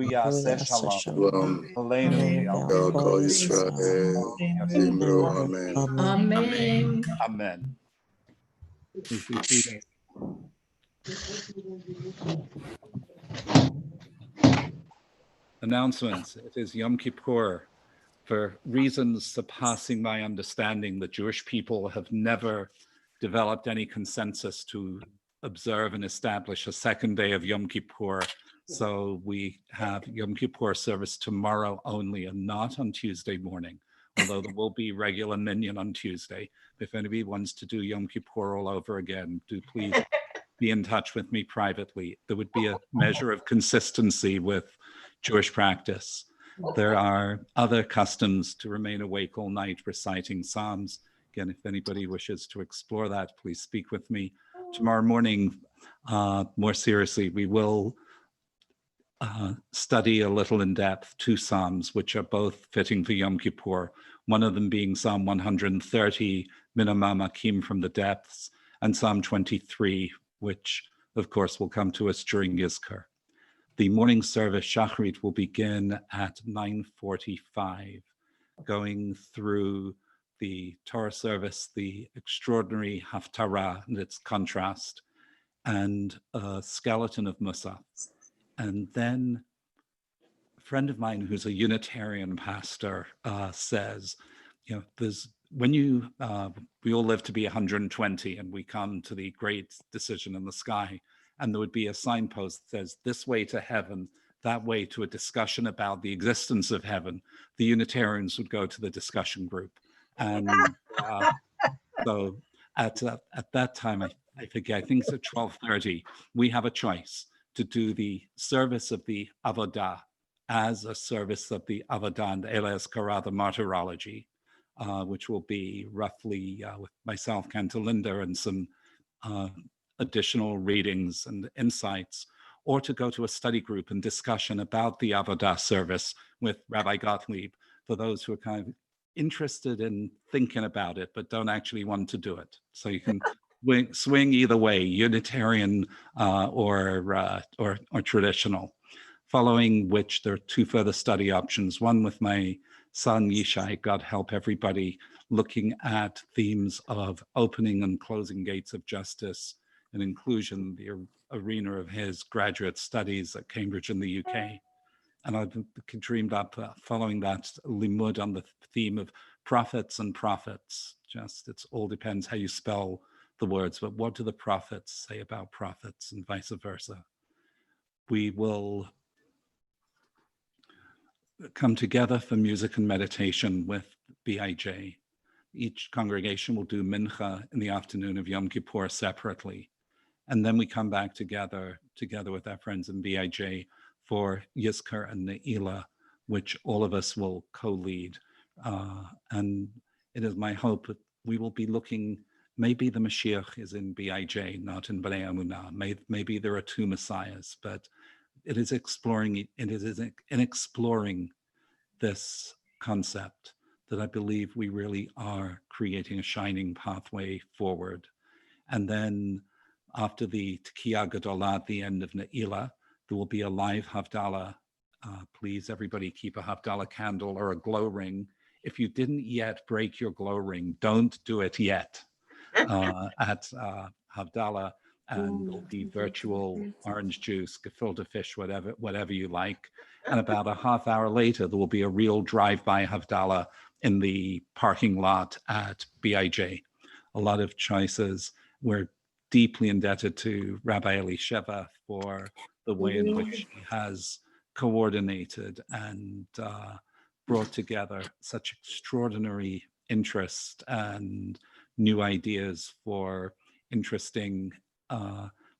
Yaseh Shalom. Shalom. Aleinu Kol Kol Yisrael. Yisrael. Imro, amen. Amen. Amen. Please be seated. Announcements. It is Yom Kippur. For reasons surpassing my understanding, the Jewish people have never developed any consensus to observe and establish a second day of Yom Kippur. So we have Yom Kippur service tomorrow only and not on Tuesday morning, although there will be regular minyan on Tuesday. If anybody wants to do Yom Kippur all over again, do please be in touch with me privately. There would be a measure of consistency with Jewish practice. There are other customs to remain awake all night reciting Psalms. Again, if anybody wishes to explore that, please speak with me. Tomorrow morning, more seriously, we will study a little in depth two Psalms, which are both fitting for Yom Kippur. One of them being Psalm 130, Minamam Akim from the depths, and Psalm 23, which of course will come to us during Yizkor. The morning service, Shacharit, will begin at 9:45, going through the Torah service, the extraordinary Haftarah and its contrast, and a skeleton of Musaf. And then a friend of mine who's a Unitarian pastor says, you know, we all live to be 120 and we come to the great decision in the sky, and there would be a signpost that says this way to heaven, that way to a discussion about the existence of heaven. The Unitarians would go to the discussion group. And so at that time, I forget, I think it's at 12:30, we have a choice to do the service of the Avodah as a service of the Avodah and Eles Kara, the martyrology, which will be roughly with myself, Cantalinda, and some additional readings and insights, or to go to a study group and discussion about the Avodah service with Rabbi Gottlieb, for those who are kind of interested in thinking about it, but don't actually want to do it. So you can swing either way, Unitarian or traditional, following which there are two further study options, one with my son Yishai, God help everybody, looking at themes of opening and closing gates of justice and inclusion, the arena of his graduate studies at Cambridge in the UK. And I've dreamed up following that limud on the theme of prophets and prophets. Just, it all depends how you spell the words, but what do the prophets say about prophets and vice versa? We will come together for music and meditation with BIJ. Each congregation will do mincha in the afternoon of Yom Kippur separately. And then we come back together with our friends in BIJ for Yizkor and Ne'ilah, which all of us will co-lead. And it is my hope that we will be looking, maybe the Mashiach is in BIJ, not in B'nai Emunah. Maybe there are two messiahs, but it is in exploring this concept that I believe we really are creating a shining pathway forward. And then after the Tekiah Gedolah at the end of Ne'ilah, there will be a live Havdalah. Please, everybody, keep a Havdalah candle or a glow ring. If you didn't yet break your glow ring, don't do it yet at Havdalah. And there'll be virtual orange juice, gefilte fish, whatever you like. And about a half hour later, there will be a real drive-by Havdalah in the parking lot at BIJ. A lot of choices. We're deeply indebted to Rabbi Elisheva for the way in which he has coordinated and brought together such extraordinary interest and new ideas for interesting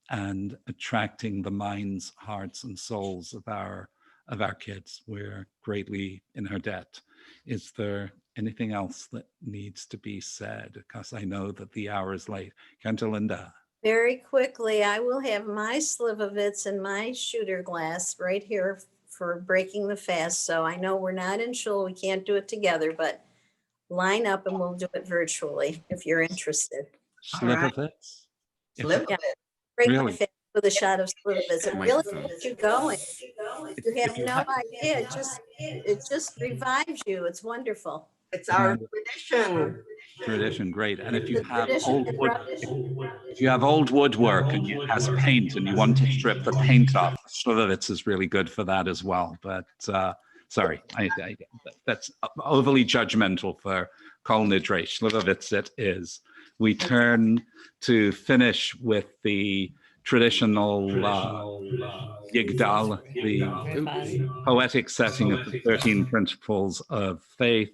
and attracting the minds, hearts, and souls of our kids. We're greatly in her debt. Is there anything else that needs to be said? Because I know that the hour is late. Cantalinda. Very quickly, I will have my Slivovitz and my shooter glass right here for breaking the fast. So I know we're not in shul, we can't do it together, but line up and we'll do it virtually if you're interested. Slivovitz? Yeah, break Really? the fast with a shot of Slivovitz. It really gets you going. You have If you no ha- idea. It just revives you. It's wonderful. It's our And tradition. tradition, great. And if you The have tradition old that wood, brought if you have old woodwork and it has paint and you want to strip the paint off, Slivovitz is really good for that as well. But sorry, that's overly judgmental for Kol Nidrei. Slivovitz it is. We turn to finish with the traditional Yigdal, the poetic setting of the 13 principles of faith.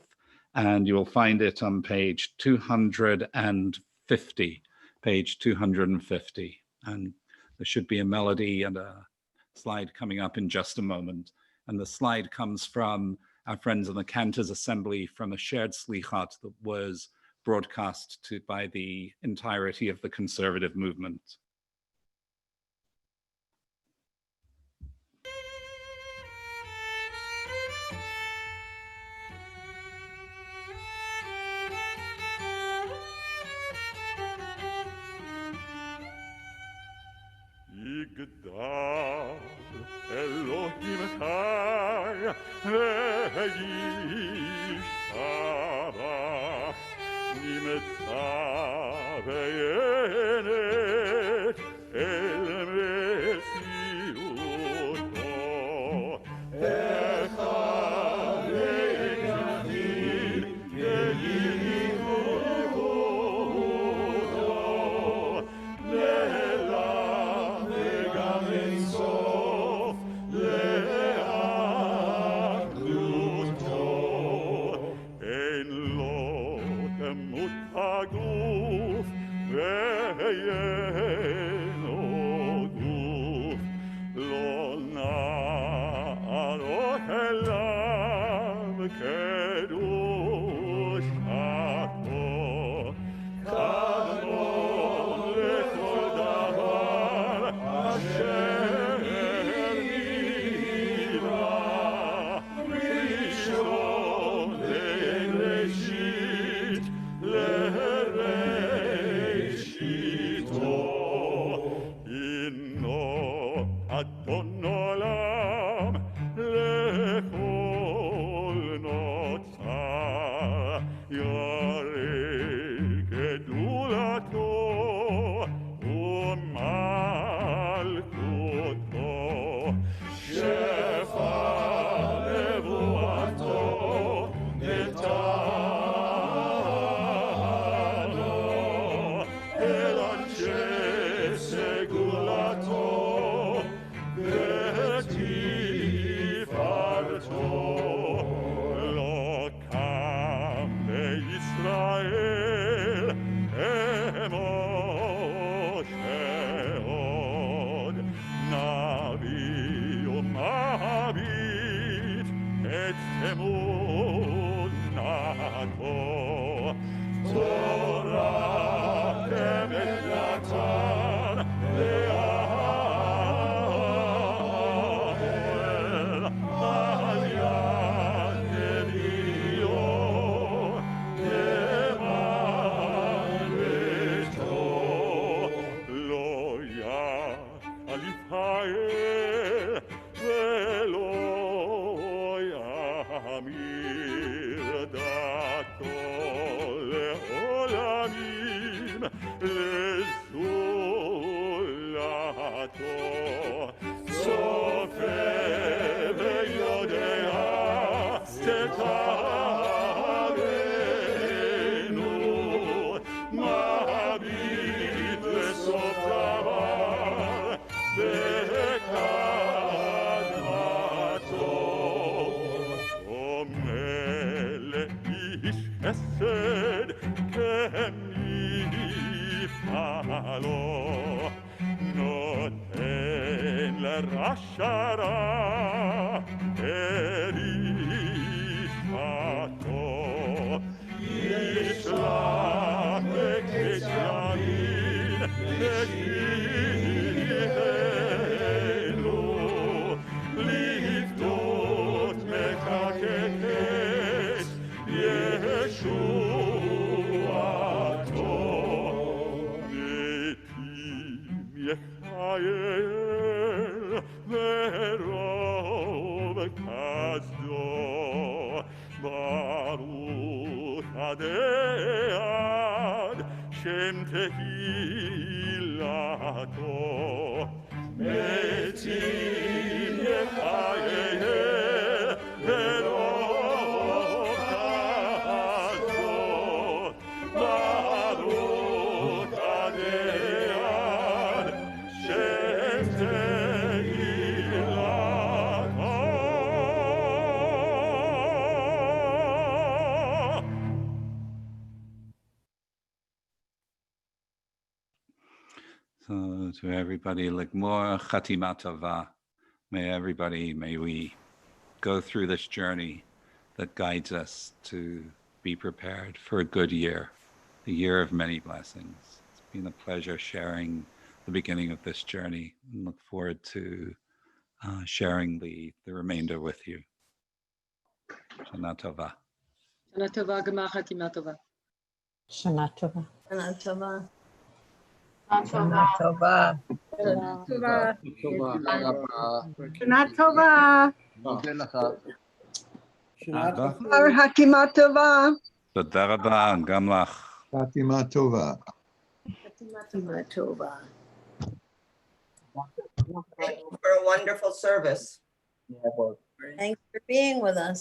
And you'll find it on page 250, page 250. And there should be a melody and a slide coming up in just a moment. And the slide comes from our friends in the Cantors Assembly from a shared slichat that was broadcast by the entirety of the conservative movement. יגדל אלוהים חי וישתבח נמצא וענת אל מציאותו אחד ויחיד יליבותו נעלם וגם אינסוף לאחדותו אין לו כמות הגוף ואין עוד גוף לא נערו אליו קדושתו קדמון לכל דבר אשר נברא ראשון לראשית לראשיתו הינו אדון עולם לכל נוצר ירא גדולתו ומלכותו שפע נבואתו נתנו אל אנשי סגולתו ותפארתו לא קם בישראל אמור שעוד נביא ומביט את אמונתו תורת אמת נתן לאהל על יד נביאו למען ביתו לא יחל יפעל ולא ימיר דתו לעולמים לזולתו צופה ויודע תתארנו מביט לסוף דבר בקדמתו דומה לאיש חסד כמפעלו נותן לרשע רע אלישעתו ישלח בקץ ימין לפינו לפדות מקקקת ישועתו מפים יחיה שם תהילתו. מתים יחייהם ברוב חדשות, ברוך עדיין שם תהילתו. So to everybody, Ligmor Chatima Tova, may we go through this journey that guides us to be prepared for a good year, a year of many blessings. It's been a pleasure sharing the beginning of this journey and look forward to sharing the remainder with you. Shana Tova. Shana Tova, Gmar Chatima Tova. Shana Tova. Shana Tova. Shana Tova. שנה טובה. שנה טובה. חתימה טובה. תודה רבה, גם לך. Fatima Tova. Shana Tova. Thank you for a wonderful service. Thanks for being with us.